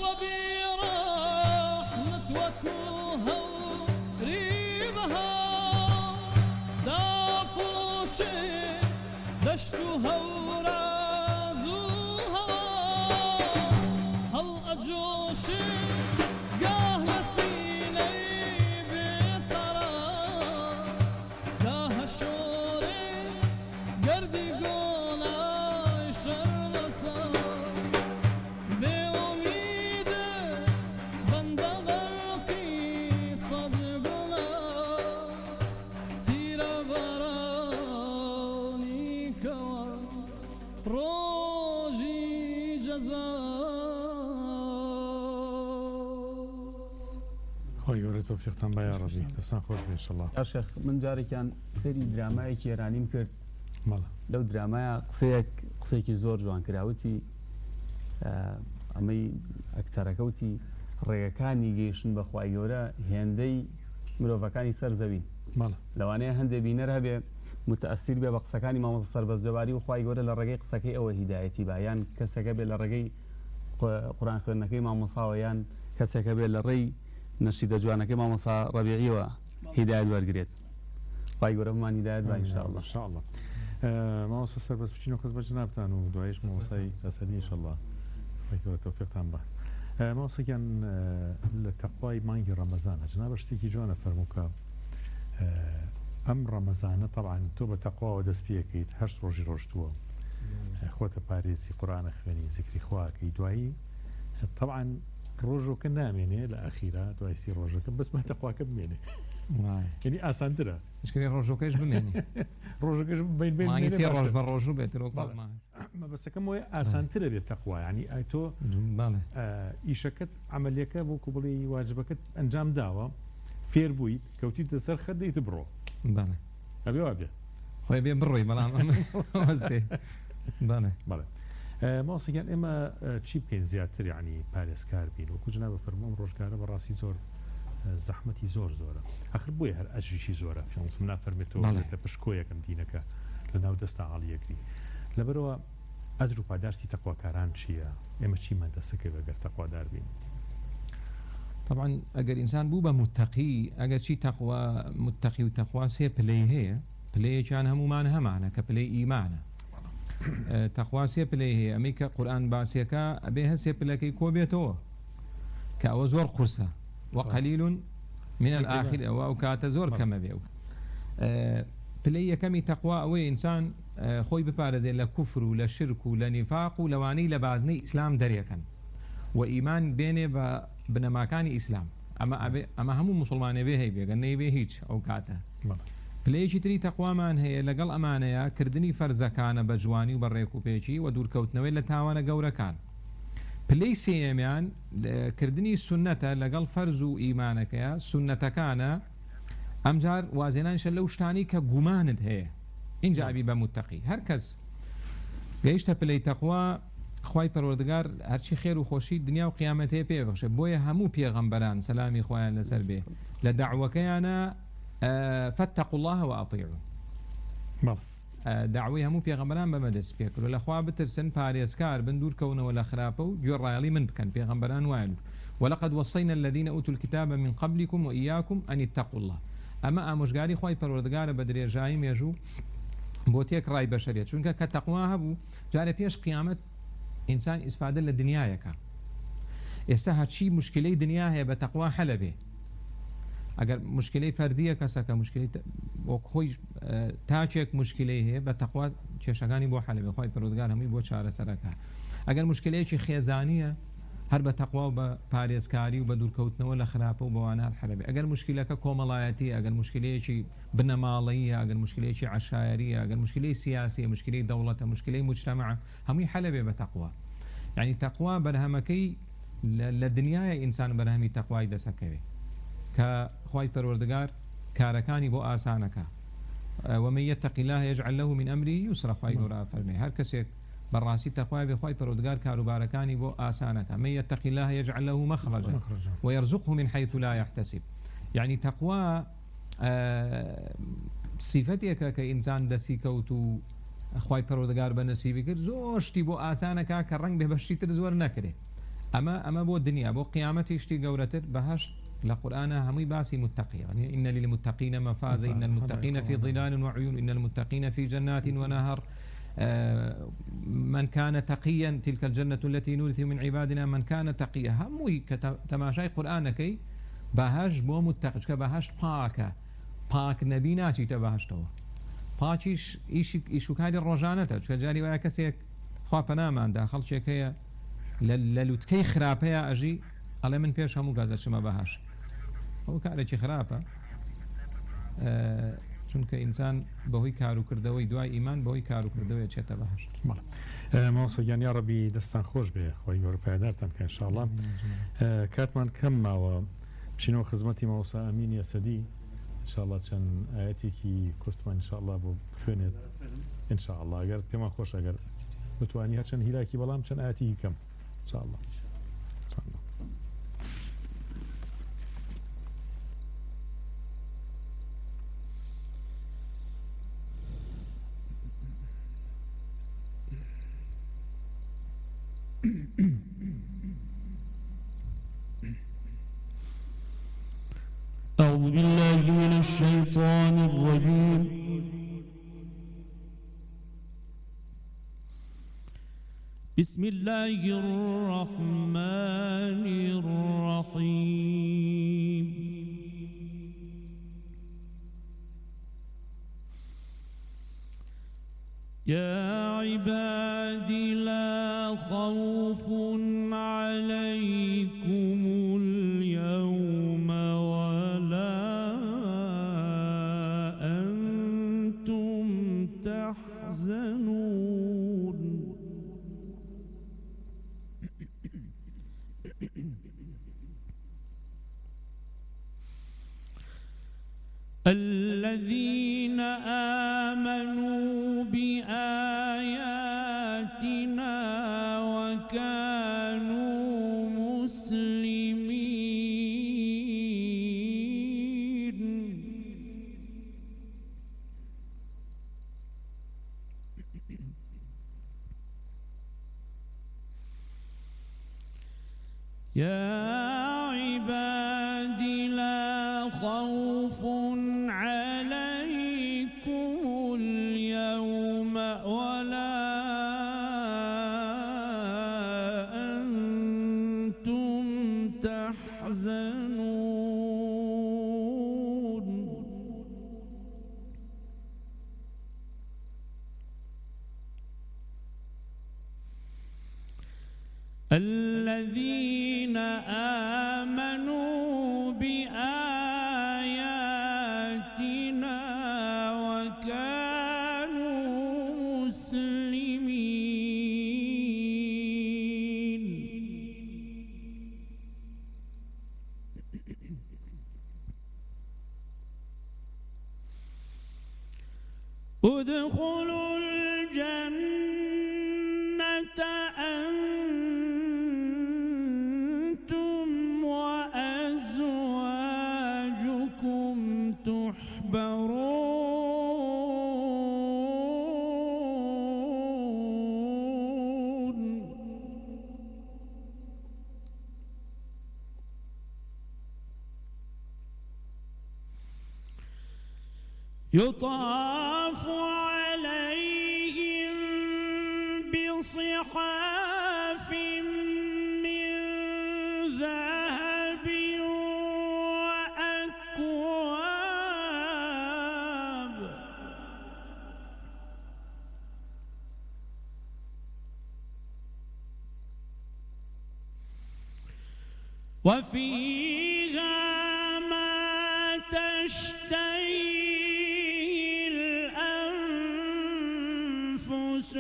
ربي رحمة وكوها وريبها دافوشي دشتها ورازوها هل أجوشي قاه نسيني بقرار قاه شوري قردي قولا شرمسار بأميدت بندغرقي صدق ناس تيرا براني كوا روجي جزار خۆی گەورە تۆفیقتان با یا ڕەبی دەستان خۆش بێ ئینشەڵڵا. یا شێخ من جارێکیان سەری درامایەکی ئێرانیم کرد مەڵە لەو درامایە قسەیەکی زۆر جوان کراوتی ئەمەی ئەکتەرەکەوتی ڕێگەکانی گەیشتن بە خوای گەورە هێندەی مرۆڤەکانی سەر زەوین مەڵە لەوانەیە هەندێک بینەر هەبێ متەئەسیر بێ بە قسەکانی مامۆستا سەربەزجەواری و خوای گەورە لە ڕێگەی قسەکەی ئەوە هیدایەتی با یان کەسێکە بێ لە ڕێگەی قورئان خوێندنەکەی مامۆستاوە یان کەسێکە بێ لە ڕێی نەشیدە جوانەکەی مامۆستا ڕەبیعیەوە هیدایەت وەرگرێت خوای گەورە بمان هیدایەت با ئینشاءالله. ئینشاءالله. مامۆستا سەربەز بچین و کەس بە جنابتان و دوایش مامۆستای ئەسەدی ئینشاءالله خوای گەورە تۆفیقتان با. مامۆستاکیان لە تەقوای مانگی ڕەمەزانە جنابە شتێکی جوانە فەرمووکە ئەم ڕەمەزانە طبعاً تۆ بە تەقواوە دەست پێکەیت هەشت ڕۆژی ڕۆژتووە خۆتە پارێزی قورئانە خوێنی زیکری خواکەی دوایی طبعاً ڕۆژۆکە نامێنێ لە ئەخیرا دوای سی ڕۆژەکە بەسمە تەقواکە بمێنێ یعنی ئاسانترە شکری ڕۆژۆکەش بمێنی ڕۆژەکەش مانگی ڕۆژ بە ڕۆژ و بێت مەبەستەکەم وەیە ئاسانترە بێت تەقوا ینی ئای تۆ ئیشەکەت عملیەکە بۆکو بڵێ واجبەکەت ئەنجام داوە فێر بوویت کەوتیتە سەر خەت دەیت بڕۆ ئەبێ وابێ خۆی بێ بڕۆی بەڵام وەستێ بەڵێ ماسەکان ئێمە چی بکەین زیاتر ینی پارێزکار بین وەکو جنابە فەرمووم ڕۆژگارە بەڕاستی زۆر زەحمەتی زۆر زۆرە ئاخر بۆیە هەر ئەجریشی زۆرە پێم نافەرمێتەوە لە پشکۆیەکەم دینەکە لە ناو دەستا عاڵیەکری لەبەرەوە ئەجر و پاداشتی تەقواکاران چییە ئێمە چیمان دەسەکە بەگەر تەقوادار بین. طبعا ئەگەر ئینسان بوو بە متەقی ئەگەر چی تەقوا متەقی و تەقوا سێ پلەی هەیە پلەیەکیان هەمومان هەمانە کە پلەی ئیمانە تەقوا سێ پلەی هەیە ئەمەی کە قورئان باسیەکە ئەبێ هەسێ پلەکەی کۆ بێتەوە کە ئەوە زۆر قورسە وقلیل من الآخر ئەو کاتە زۆر کەمە بێ پلەی یەکەمی تەقوا ئەوەی ئینسان خۆی بپارێزێت لە کوفر و لە شرک و لە نیفاق و لەوانەی لە بازنەی ئیسلام دەرێکەن و ئیمان بێنێ بە بنەماکانی ئیسلام ئەمە هەموو مسلمانێ بێ هەی بێگەن نەیبێ هیچ ئەو کاتە پلەیەکی تری تەقوامان هەیە لەگەڵ ئەمانەیە کردنی فەرزەکانە بە جوانی و بە ڕێکوپێکی و دوورکەوتنەوەی لە تاوانە گەورەکان پلەی سێمیان کردنی سونەتە لەگەڵ فەرز و ئیمانەکەیە سونەتەکانە ئەمجار وازێنانشە لەو شتانی کە گومانت هەیە اینجا ئەبی بە متەقی هەر کەس گەیشتە پلەی تەقوا خوای پەروەردگار هەرچی خێر و خۆشی دنیا و قیامەتەیە پێبەخشێ بۆیە هەموو پێغەمبەران سەلامی خۆیان لەسەر بێ لە دەعوەکەیانە فاتقوا الله وأطيعوا دعوی هەموو پێغەمبەران بەمە دەست پێکرد لە خوا بترسن پارێزکار بن دوورکەونەوە لە خراپە و گوێڕایەڵی من بکەن پێغەمبەران وایە ولقد وصينا الذين أوتوا الكتاب من قبلكم وإياكم أن اتقوا الله ئەمە ئامۆژگاری خوای پەروەردگارە بە درێژایی مێژوو بۆ تێک ڕای بەشەریەت چونکە کە تەقوا هەبوو جارە پێش قیامەت ئینسان ئیسفادە لە دنیایەکە ئێستا هەرچی مشکلەی دنیا هەیە بە تەقوا حەلە بێ ئەگەر مشکلەی فەردیە کەسەکە مشکلی خۆی تاچێک مشکلەی هەیە بە تەقوا کێشەکانی بۆ حەلە بێ خوای پەروەردگار هەمووی بۆ چارەسەرەکە ئەگەر مشکلەیەکی خێزانیە هەر بە تەقوا و بە پارێزکاری و بە دوورکەوتنەوە لە خراپە و بەوانە حەلە بێ ئەگەر مشکلەکە کۆمەڵایەتی ئەگەر مشکلەیەکی بنەماڵەیە ئەگەر مشکلەیەکی عەشایەریە ئەگەر مشکلەی سیاسی مشکلەی دەوڵەتە مشکلەی مجتەمع هەمووی حەلە بێ بە تەقوا یعنی تەقوا بەرهەمەکەی لە دنیای ئینسان بەرهەمی تەقوای دەسەکەوێ کە خوای پەروەردگار کارەکانی بۆ ئاسانەکە ومن يتق الله يجعل له من أمره يسرا خوای گەورە فەرمێ هەر کەسێک بەڕاستی تەقوای بێ خوای پەروەردگار کاروبارەکانی بۆ ئاسانەکە من يتق الله يجعل له مخرجا ويرزقه من حيث لا يحتسب يعني تەقوا صفەتێکە کە ئینسان دەسی کەوت و خوای پەروەردگار بە نەسیبی کرد زۆر شتی بۆ ئاسانەکە کە ڕەنگ بێ بەشتی تر زۆر نەکرێ ئەمە بۆ دنیا بۆ قیامەتی شتی گەورەتر بەهەشت لە قورئانە هەمووی باسی متەقی يعني إن للمتقين مفازا إن المتقين في ظلال وعيون إن المتقين في جنات ونهر من كان تقيا تلك الجنة التي نورث من عبادنا من كان تقيا هەمووی کە تەماشای قورئانەکەی بەهەشت بۆ متەقی چکە بەهەشت پاکە پاک نەبی ناچیتە بەهەشتەوە پاکیش ئیشوکاری ڕۆژانەتە چکە جاری وایە کەسێک خوا پەناماندا خەڵکێک هەیە لە لوتکەی خراپەیە ئەژی ئەڵێ من پێش هەموو گازە چمە بەهەشت ئەو کارێکی خراپە چونکە ئینسان بەهۆی کاروکردەوەی دوای ئیمان بەهۆی کاروکردەوەی چێتە بەهەشت ماوەسەگیان یا ڕەبی دەستان خۆش بێ خۆی گەورە پایدارتان کە ئینشاءڵڵا کاتمان کەم ماوە بچینەوە خزمەتی مەوەسا ئەمینی ئەسەدی انشاءالله چەند ئاەتێکی کورتمان انشاءالله بۆ خوێنێت انشاءالله ئەگەر پێمان خۆش ئەگەر بتوانی هەرچەند هیراکی بەڵام چەند ئاەتی کەم انشاءالله. أعوذ بالله من الشيطان الرجيم. بسم الله الرحمن الرحيم. يا عباد لا خوف عليكم اليوم ولا أنتم تحزنون. الذين آمنوا بآياتنا وكانوا مسلمين. يا عباد لا خوف عليكم اليوم ولا أنتم تحزنون. الذين آمنوا بآياتنا وكانوا مسلمين. ادخلوا الجنة أنتم وأزواجكم تحبرون. يطاف عليهم بصحاف من ذهب وأكواب وفيها ما تشتهي الأنفس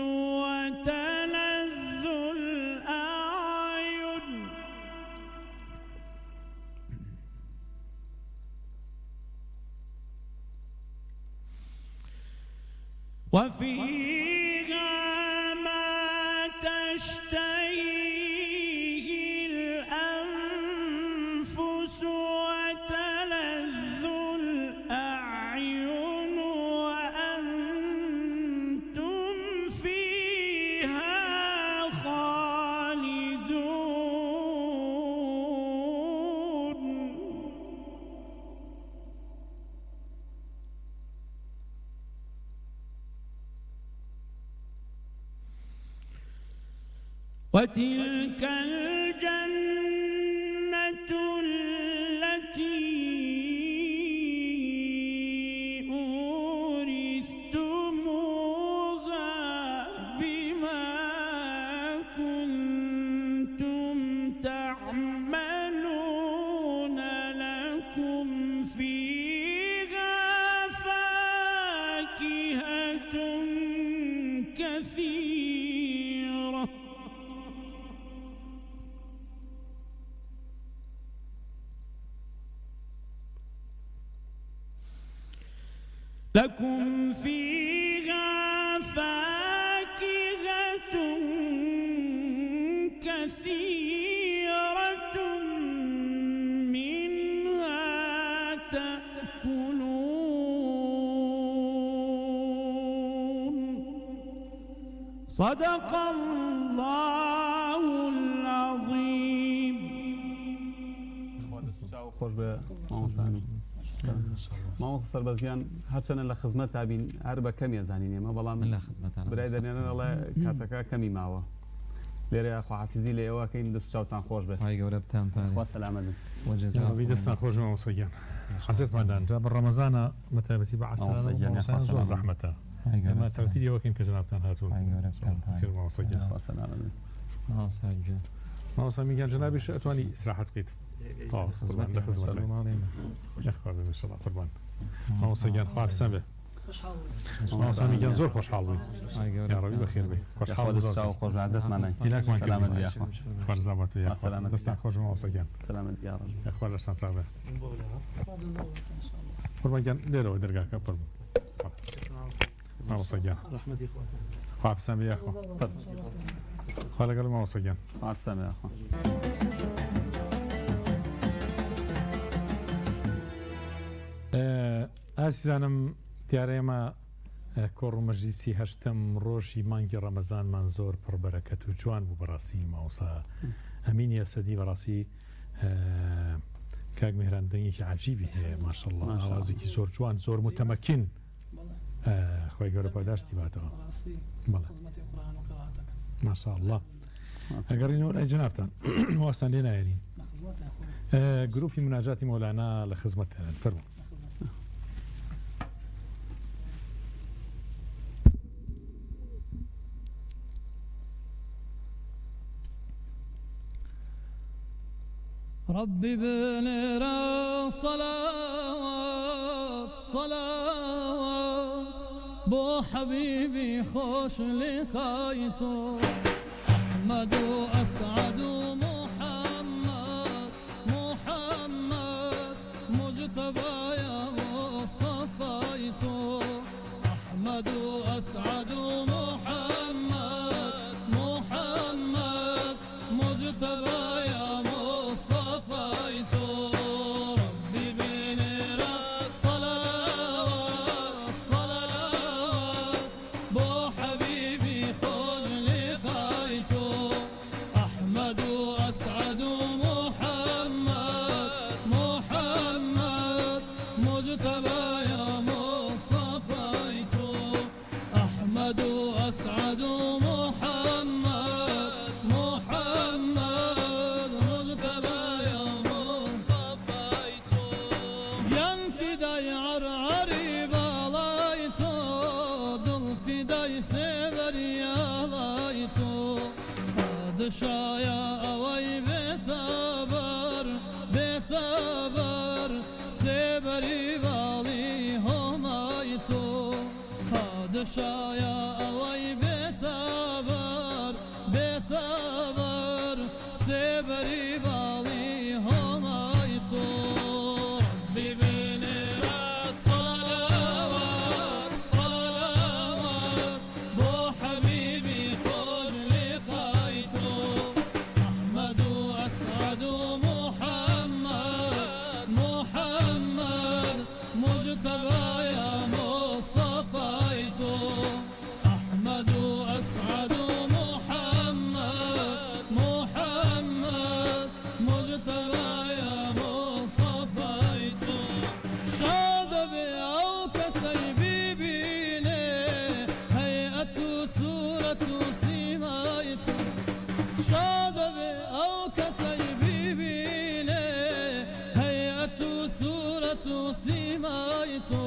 وتلذ الأعين. وفيها ما تشتهيه الأنفس وتلذ الأعين وأنتم فيها خالدون. وتلك الجنة التي أورثتموها بما كنتم تعملون. لكم فيها فاكهة كثيرة لكم فيها فاكهة كثيرة منها تأكلون صدق الله العظيم. خوش به مامۆستانی مامۆستا سەربەزیان هەرچەنە لە خزمەت تابین هەر بە کەمی ئەزانین ئێمە بەڵام برای دەنێنەڵێ کاتەکە کەمی ماوە لێرە خواحافیزی لە ئێوەکەین دەست چاوتان خۆش بێت خی گەورە بتان خوا سەلامەت جنابی دەستان خۆش مامۆستاگیان حەزێتماندان جا بە ڕەمەزانە مەتایبەتی بە عەسەلان زۆر زەحمەتە ئێمە تەوتیری ئەوەکەین کە جنابتان هاتوون مامۆستا میگیان جنابیش ئەتوانی ئیستراحەت بکەیت قربان لخزمت يخبر بالمسلا قربان مامۆستا گیان خوا حفسان بێ مامۆستا میگیان زۆر خۆشحاڵ بووین یا ڕەبی بەخێر بێ خۆشحاڵ خۆش عزتمانە هیلاکمان کردی خوارزابەت یا دەستان خۆش مامۆستا گیان سەلامەت یا ڕەبی یخوار لەشان ساغ بێ قربان گیان لێرەوە دەرگاکە پڕ بوو مامۆستا گیان خوا حفسان بێ یاخوا خوا لەگەڵ مامۆستا گیان خوا حفسان بێ یاخوا ئاسیزانم دیارەیەمە کۆڕ و مەجلیسی هەشتم ڕۆژی مانگی ڕەمەزانمان زۆر پڕبەرەکەت و جوان بوو بەڕاستی ماوەسا ئەمینی ئەسەدی بەڕاستی کاک میهران دەنگێکی عەجیبی هەیە ماشەڵڵا ئاوازێکی زۆر جوان زۆر متەمەکن خۆی گەورە پاداشتی باتەوە بەڵێ ماشاءالله ئەگەڕینەوە ئەی جنابتان واستان لێ نایەنین گروپی مناجاتی مۆلانا لە خزمەتتان فەرموو ربي بنرى صلوات صلوات بو حبيبي خوش لقايته أحمد وأسعد محمد محمد مجتبى يا مصطفيته أحمد وأسعد محمد محمد مجتبى يا ربي بنرى صلوات صلوات بو حبيبي خذ لقايته أحمد وأسعد محمد محمد مجتبى يا مصطفيته أحمد وأسعد محمد محمد مجتبى شايا اوي بتابر بتابر سبري بالي همايتو هاد شايا اوي بتابر بتابر سبري بالي همايتو ربي بنرى صلوات صلوات بو حبيبي خوش لقايتو أحمد وأسعد محمد محمد مجتبى يا مصطفيته أحمد وأسعد محمد محمد مجتبى يا مصطفيته شاد بأو كسيفي بيني هيئة سورة سيمايته شاد بأو كسيفي بيني هيئة سورة سيمايته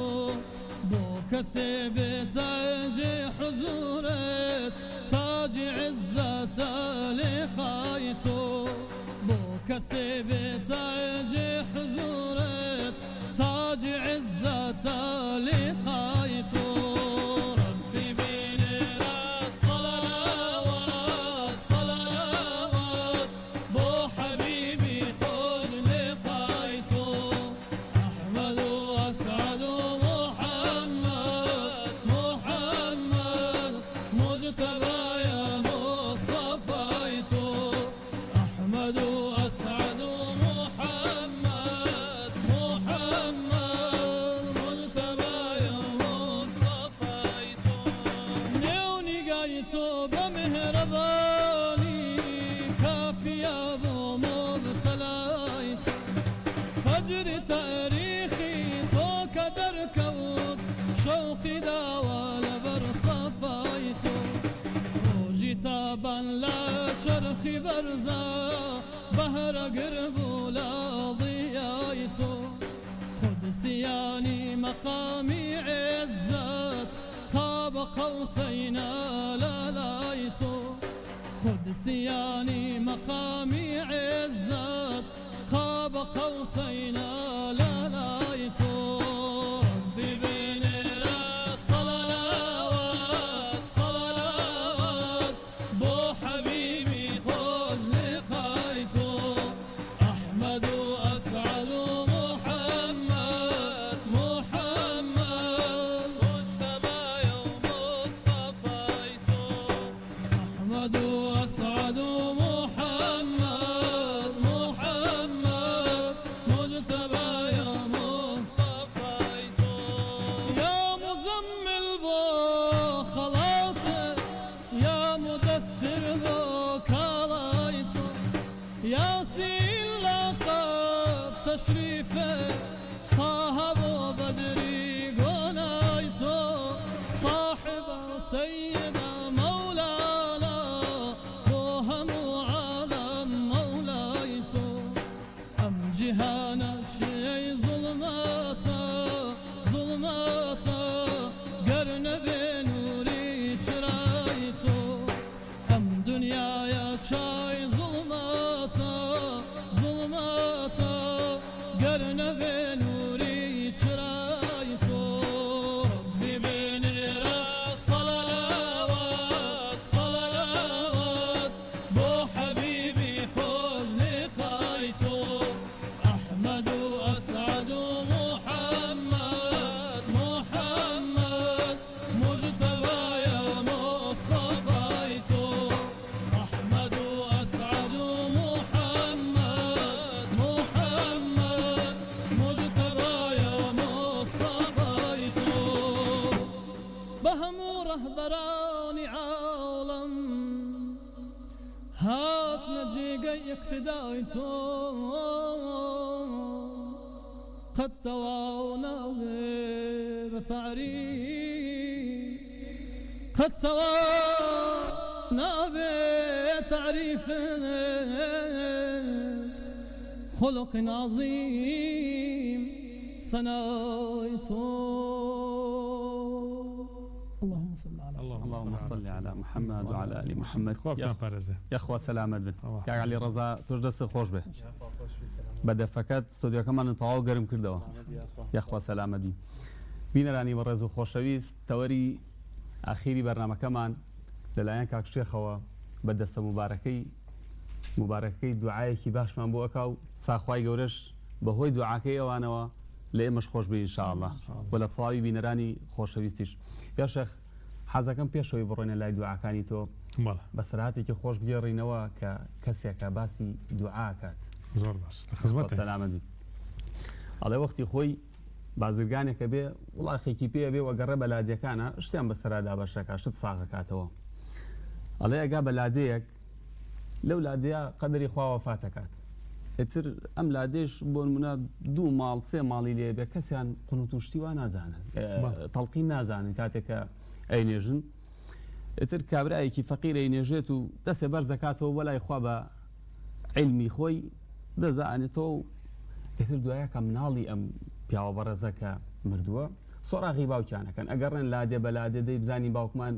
بو كسب تاج حزورت تاج عزة لقايته بو كسب تاج حزورت تاج عزة لقايته ربي بنرى صلوات صلوات بو حبيبي خذ لقايته أحمد وأسعد محمد وەجری تاریخی تۆ کە دەرکەوت شەوقی داوە لەبەر سەفای تۆ ڕۆژی تابان لە چرخی بەرزە بەهرەگر بوو لە ضیای تۆ قودسیانی مەقامی عێزەت قاب قەوسەینە لە لای تۆ قودسیانی مەقامی عێزەت قاب قەوسەینە لە لای تۆ ربی بێنێرە سەڵاوات سەڵاوات بۆ حەبیبی خۆش لقای تۆ ئەحمەد و ئەسعەد و محەممەد محەممەد مجتەبایە و مستەفای تۆ ئەحمەد و ئەسعەد و محەممەد محەممەد مجتەبایە مستەفای تۆ یا مزەمل بۆ خەڵاتت یا مدەثر بۆ کاڵای تۆ یاسین لەقەب تەشریفت تاها بۆ بەدری گۆنای تۆ صاحبە سەیدە مەولانا بۆ هەموو عالەم مەولای تۆ ئەم جیهانە چیەی زوڵماتە زوڵماتە گەر نەبێ نووری چرای تۆ ئەم دنیایە چای زوڵماتە زوڵماتە گەر نەبێ نووری چرای تۆ ربی بێنێرە سەڵاوات سەڵاوات بۆ حەبیبی خۆش لقای تۆ ئەحمەد و ئەسعەد و محەممەد محەممەد مجتەبایە مستەفای تۆ ئەحمەد و ئەسعەد و محەممەد محەممەد مجتەبایە مستەفای تۆ بە هەموو ڕەهبەرانی عاڵەم هاتنە جێگەی اقتدای تۆ قەت تەواو ناوێ بە تعریف قەت تەواو ناوێ تعریفت خلق عظیم سنای تۆ اللهم صل على اللهم صل على محمد وعلى آل محمد خۆتان پارێزە یاخوا سەلامت بن کاک عەلی ڕەزا تۆش دەست خۆش بێ بە دەفەکەت ستۆدیۆکەمان تەواو گەرم کردەوە یاخوا سەلامت بی بینەرانی بەڕێز و خۆشەویست تەوەری ئاخیری بەرنامەکەمان لەلایەن کاک شێخەوە بە دەستە مبارەکەی دوعایەکی باشمان بۆ ئەکا و ساخوای گەورەش بەهۆی دوعاکەی ئەوانەوە لە ئێمەش خۆش بێ ئینشاءالله و لە تەواوی بینەرانی خۆشەویستیش یا شێخ حەزەکەم پێشەوەی بڕۆینە لای دوعاکانی تۆ بە سەرهاتێکی خۆش بگێڕینەوە کە کەسێکە باسی دوعاکات زۆر باش لە خزمەتە سەلامت بی ئەڵێ وەختی خۆی بازرگانێکە بێ وڵاخێکی پێ بێ وەگەڕێ بە لادیەکانە شتیان بەسەرادا بەشەکە شت ساغەکاتەوە ئەڵێ ئەگا بە لادەیەک لەو لادەیە قەدەری خوا وەفات دەکات ئیتر ئەم لادێش بۆ نمونە 2 ماڵ 3 ماڵی لێ بێ کەسیان قونوت و شتی وا نازانن تەڵقین نازانن کاتێکە ئەینێژن ئیتر کابرایەکی فەقیر ئەینێژێت و دەستێ بەر دەکاتەوە بەلای خوا بە عیلمی خۆی دەزانێتەوە و ئیتر دوایە کە مناڵی ئەم پیاوە بەڕێزەکە مردووە سۆراغی باوکیانەکەن ئەگەڕێن لادێ بە لادێ دەی بزانی باوکمان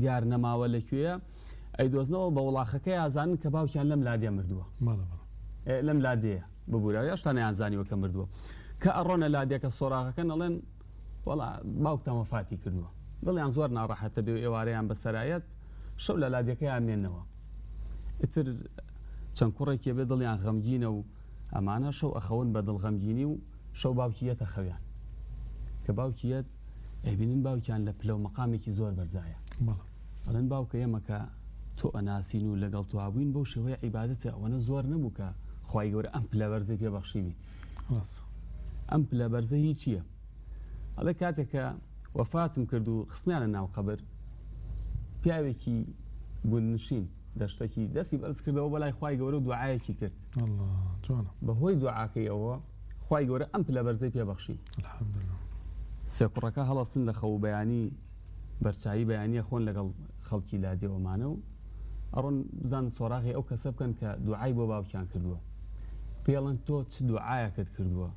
دیار نەماوە لەکوێیە ئەیدۆزنەوە بە وڵاخەکەی ئازانن کە باوکیان لەم لادێ مردووە لەم لادەیە ببوورەوە یاشتان یانزانیوە کە مردووە کە ئەڕۆنە لادێکە سۆراغەکە نەڵێن وەڵا باوکتان وەفاتی کردووە دڵیان زۆر ناڕەحەتە بێ ئێوارەیان بەسەرایەت شەو لە لادێکەیان مێننەوە ئیتر چەند کوڕێکی بێ دڵیان غەمگینە و ئەمانە شەو ئەخەون بە دڵغەمگینی و شەو باوکیەتە خەویان کە باوکیەت ئەبینن باوکیان لە پلە و مەقامێکی زۆر بەرزایە ئەڵێن باوکە ئێمەکە تۆ ئەناسین و لەگەڵ توابووین بەو شێوەیە عیبادەتە ئەوەنە زۆر نەبوو کە خوای گەورە ئەم پلە بەرزەی پێبەخشیویت ئەم پلە بەرزە هی چییە؟ ئەڵێ کاتێکە وەفاتم کرد و خستمیانە ناو قەبر پیاوێکی گوندنشین دەشتێکی دەستی بەرز کردەوە بەلای خوای گەورە و دوعایەکی کرد بەهۆی دوعاکەی ئەوە خوای گەورە ئەم پلەبەرزەی پێبەخشی الحەمدولله سێکوڕەکە هەڵەستن لە خەو بەیانی بەرچایی بەیانیە خۆن لەگەڵ خەڵکی لادێوەمانە و ئەڕۆن بزان سۆراغی ئەو کەسە بکەن کە دوعای بۆ باوکیان کردووە پێڵەن تۆ چ دوعایەکەت کردووە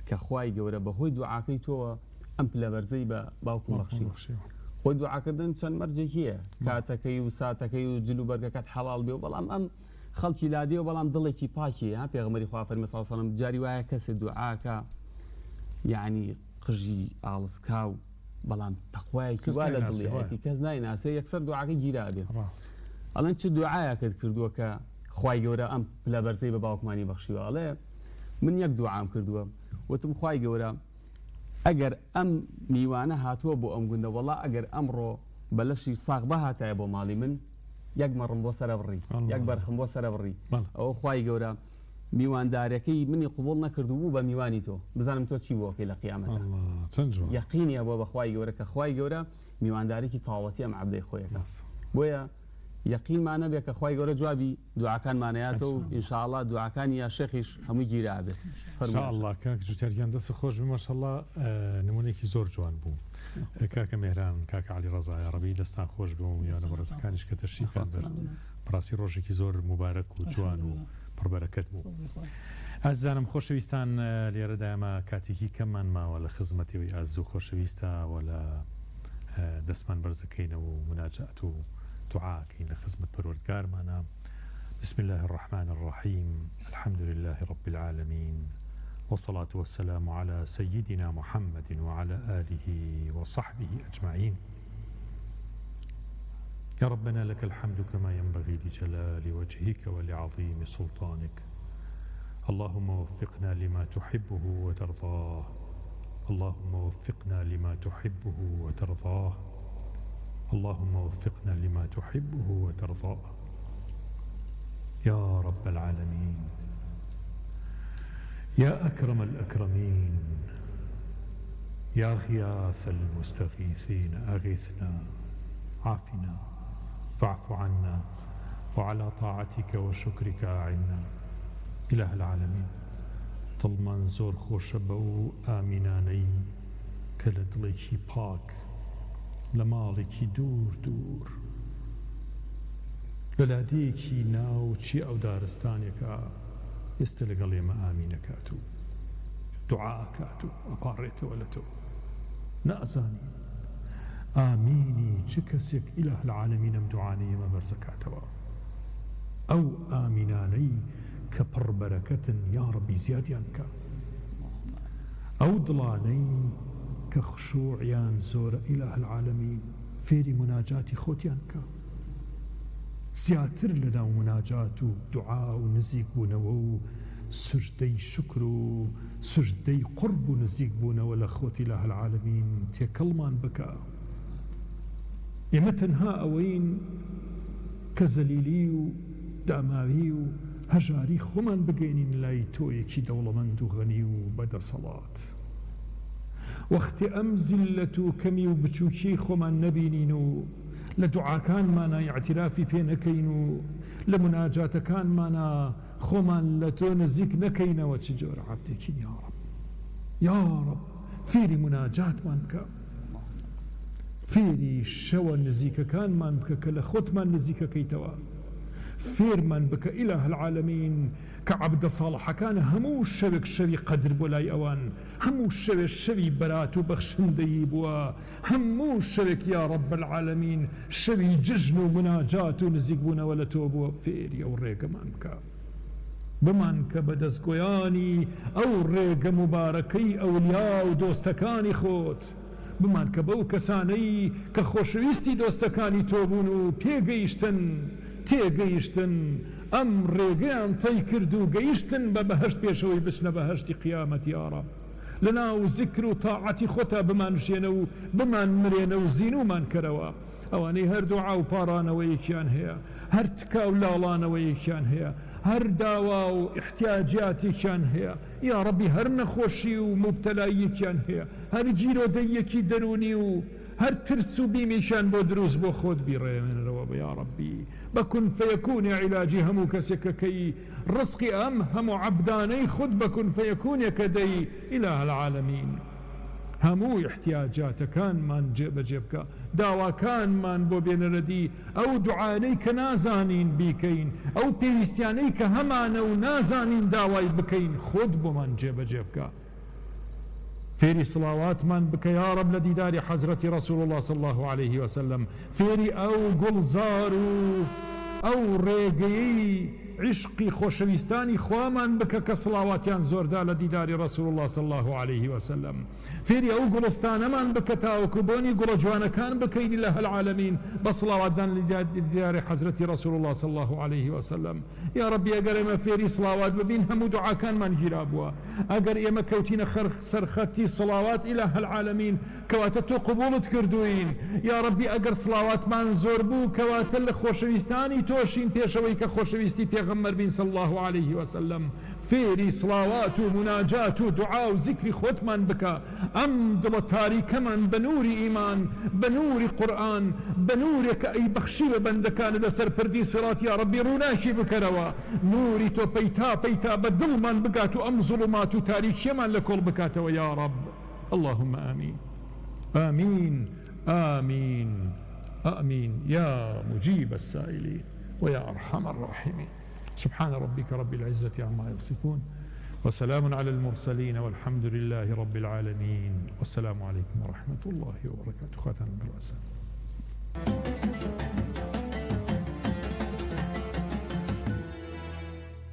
کە خوای گەورە بەهۆی دوعاکەی تۆوە ئەم پلەبەرزەی بە باوکم بەخشی خۆی دوعاکردن چەند مەرجێکیە کاتەکەی و ساتەکەی و جل و بەرگەکەت حەڵال بێ و بەڵام ئەم خەڵکی لادێ و بەڵام دڵێکی پاکی ها پێغەمبەری خوا فەرمی صلی الله علیه و سلم جاری وایە کەسێ دوعاکە یعنی قژی ئاڵسکا و بەڵام تەقوایەکی وا لە دڵی کەس نایناسێ یەکسەر دوعاکەی گیرا بێ ئەڵەن چ دوعایەکەت کردووە کە خوای گەورە ئەم پلەبەرزەی بە باوکمانی بەخشیوە ئەڵێ من یەک دوعام کردووە وتم خوای گەورە ئەگەر ئەم میوانە هاتووە بۆ ئەم گوندە وەڵا ئەگەر ئەمڕۆ بەلەشی ساغ بە هاتایە بۆ ماڵی من یەک مەڕم بۆ سەرە بڕی یەک بەرخم بۆ سەرە بڕی ئەوە خوای گەورە میواندارەکەی منی قبول نەکردو بوو بە میوانی تۆ بزانم تۆ چی بۆکەی لە قیامەتە یەقینیە بۆ بە خوای گەورە کە خوای گەورە میواندارێکی تاوەتی ئەم عەبدەی خۆیەکە بۆیە یەقینمان نەبێت کە خوای گەورە جوابی دوعاکانمانەیاتە و ئینشاءڵڵا دوعاکانی یا شێخیش هەمووی گیرا بێت ئینشاءڵڵا کاک جوتیاریان دەست خۆش بێ ماشەڵڵا نمونێکی زۆر جوان بوو کاکە مێهران کاکە عەلی ڕەزای عەرەبی دەستان خۆش بوو و یانە بەڕێزەکانیش کە تەشریفیان بێت بەڕاستی ڕۆژێکی زۆر مبارەک و جوان و پڕبەرەکەت بوو ئازانم خۆشەویستان لێرەدا ئەمە کاتێکی کەممان ماوە لە خزمەتەوەی ئازوو خۆشەویستە و لە دەستمان بەرزەکەینەوە و مناجات و دعاء لخدمة پروردگار معنا بسم الله الرحمن الرحيم الحمد لله رب العالمين والصلاة والسلام على سيدنا محمد وعلى آله وصحبه أجمعين يا ربنا لك الحمد كما ينبغي لجلال وجهك ولعظيم سلطانك اللهم وفقنا لما تحبه وترضاه اللهم وفقنا لما تحبه وترضاه اللهم وفقنا لما تحبه وترضاه يا رب العالمين يا أكرم الأكرمين يا غياث المستغيثين أغثنا عافنا فاعف عنا وعلى طاعتك وشكرك أعنا إله العالمين طلمان زور خوشبو آمناني كالدليكي باك لمالێکی دوور دوور لەلادەیەکی ناوچی ئەو دارستانێکە ئێستا لەگەڵ ئێمە ئامینەکات و دوعاکات و ئەپاڕێتەوە لە تۆ نەئەزانی ئامینی چ کەسێک ئیلاහ العالەمین ئەم دوعانەی ئێمە بەرزەکاتەوە ئەو ئامینانەی کە پڕبەرەکەتن یا ڕەبی زیادیان بکە ئەو دڵانەی كخشوعيان زور إله العالمين فيري مناجاتي خوتيان كا زياتر لنا مناجات دعاء ونزيق بونو سجدي شكر سجدي قرب نزيق بونو لأخوت إله العالمين تيكلمان بكا إما تنها أوين كزليلي داماوي هجاري خمان بقينين لايتوي كي دولمند غني وبدا صلاة وقت أم زلة كمي وبتشوكي خمان نبينينو لدعاء كان مانا اعترافي بينكينو لمناجات كان مانا خمان لتو نزيك نكينا وتجور عبدك يا رب يا رب فيري مناجات مانك فيري شوى نزيك كان مانك كالخوت من نزيك كيتوا فير من بك إله العالمين كعبد صالح كان همو الشبك شبي قدر بولاي أوان همو الشبك شبي براتو بخشندي بوا همو الشبك يا رب العالمين شبي ججنو مناجاتو نزيقونا ولا توبوا فيري أو ريق مانك بمانك بدزقوياني أو ريق مباركي أولياء دوستكاني خوت بمانك بو كساني كخوشويستي دوستكاني توبونو بيقيشتن تێگەیشتن ئەم ڕێگەیان تەی کرد و گەیشتن بە بەهەشت پێشەوەی بچنە بەهەشتی قیامەتی یا رب لەناو زیکر و تاعەتی خۆتا بمانشێنە و بمان مرێنە و زینومان کەرەوە ئەوانەی هەر دوعا و پاڕانەوەیەکیان هەیە هەر تکا و لاڵانەوەیەکیان هەیە هەر داوا و احتیاجاتێکیان هەیە یا ربی هەر نەخۆشی و مبتەلاییەکیان هەیە هەر گیرۆدەیەکی دەرونی و هەر ترس و بیمیشان بۆ دروست بۆ خۆت بیڕێنەوە یا ربی بكن فيكون علاجي همو كسككي رزقي هم عبداني خد بكن فيكون يكدي إله العالمين همو احتياجات كان من جيب جيبك داوا كان من بو بين ردي أو دعانيك نازانين بيكين أو بيستيانيك همان أو نازانين داواي بكين خد بو من جيب جيبك فيري صلوات من بك يا رب لديدار حضرة رسول الله صلى الله عليه وسلم فيري أو قلزارو أو ريقي عشقي خوشويستاني خوامان بك كصلواتيان زوردا لديدار رسول الله صلى الله عليه وسلم فيري أو قلستان من بك تاوكبوني قل جوانا كان بكين الله العالمين بصلوات دان لديدار حضرة رسول الله صلى الله عليه وسلم يا ربي أقر إما فيري صلوات ببين هم دعا كان من جرابوا أقر إما كوتين سرختي صلوات إله العالمين كواتتو قبولت كردوين يا ربي أقر صلوات من زوربو كواتل خوشويستاني توشين بيشويك خوشويستي پیغمبر بين صلى الله عليه وسلم فيري صلوات ومناجات ودعاء وذكر ختمان بك أم دل تاريك من بنور إيمان بنور قرآن بنورك أي بخشي بندكان لسر پردي صراط يا ربي روناشي بكروا نوري تو بيتا بدل من بكاتو أم ظلمات تاريك يمان لكل بكاتو يا رب اللهم آمين آمين آمين آمين يا مجيب السائلين ويا أرحم الراحمين سبحان ربك رب العزة عما يصفون وسلام على المرسلين والحمد لله رب العالمين والسلام عليكم ورحمة الله وبركاته خاتم الرؤساء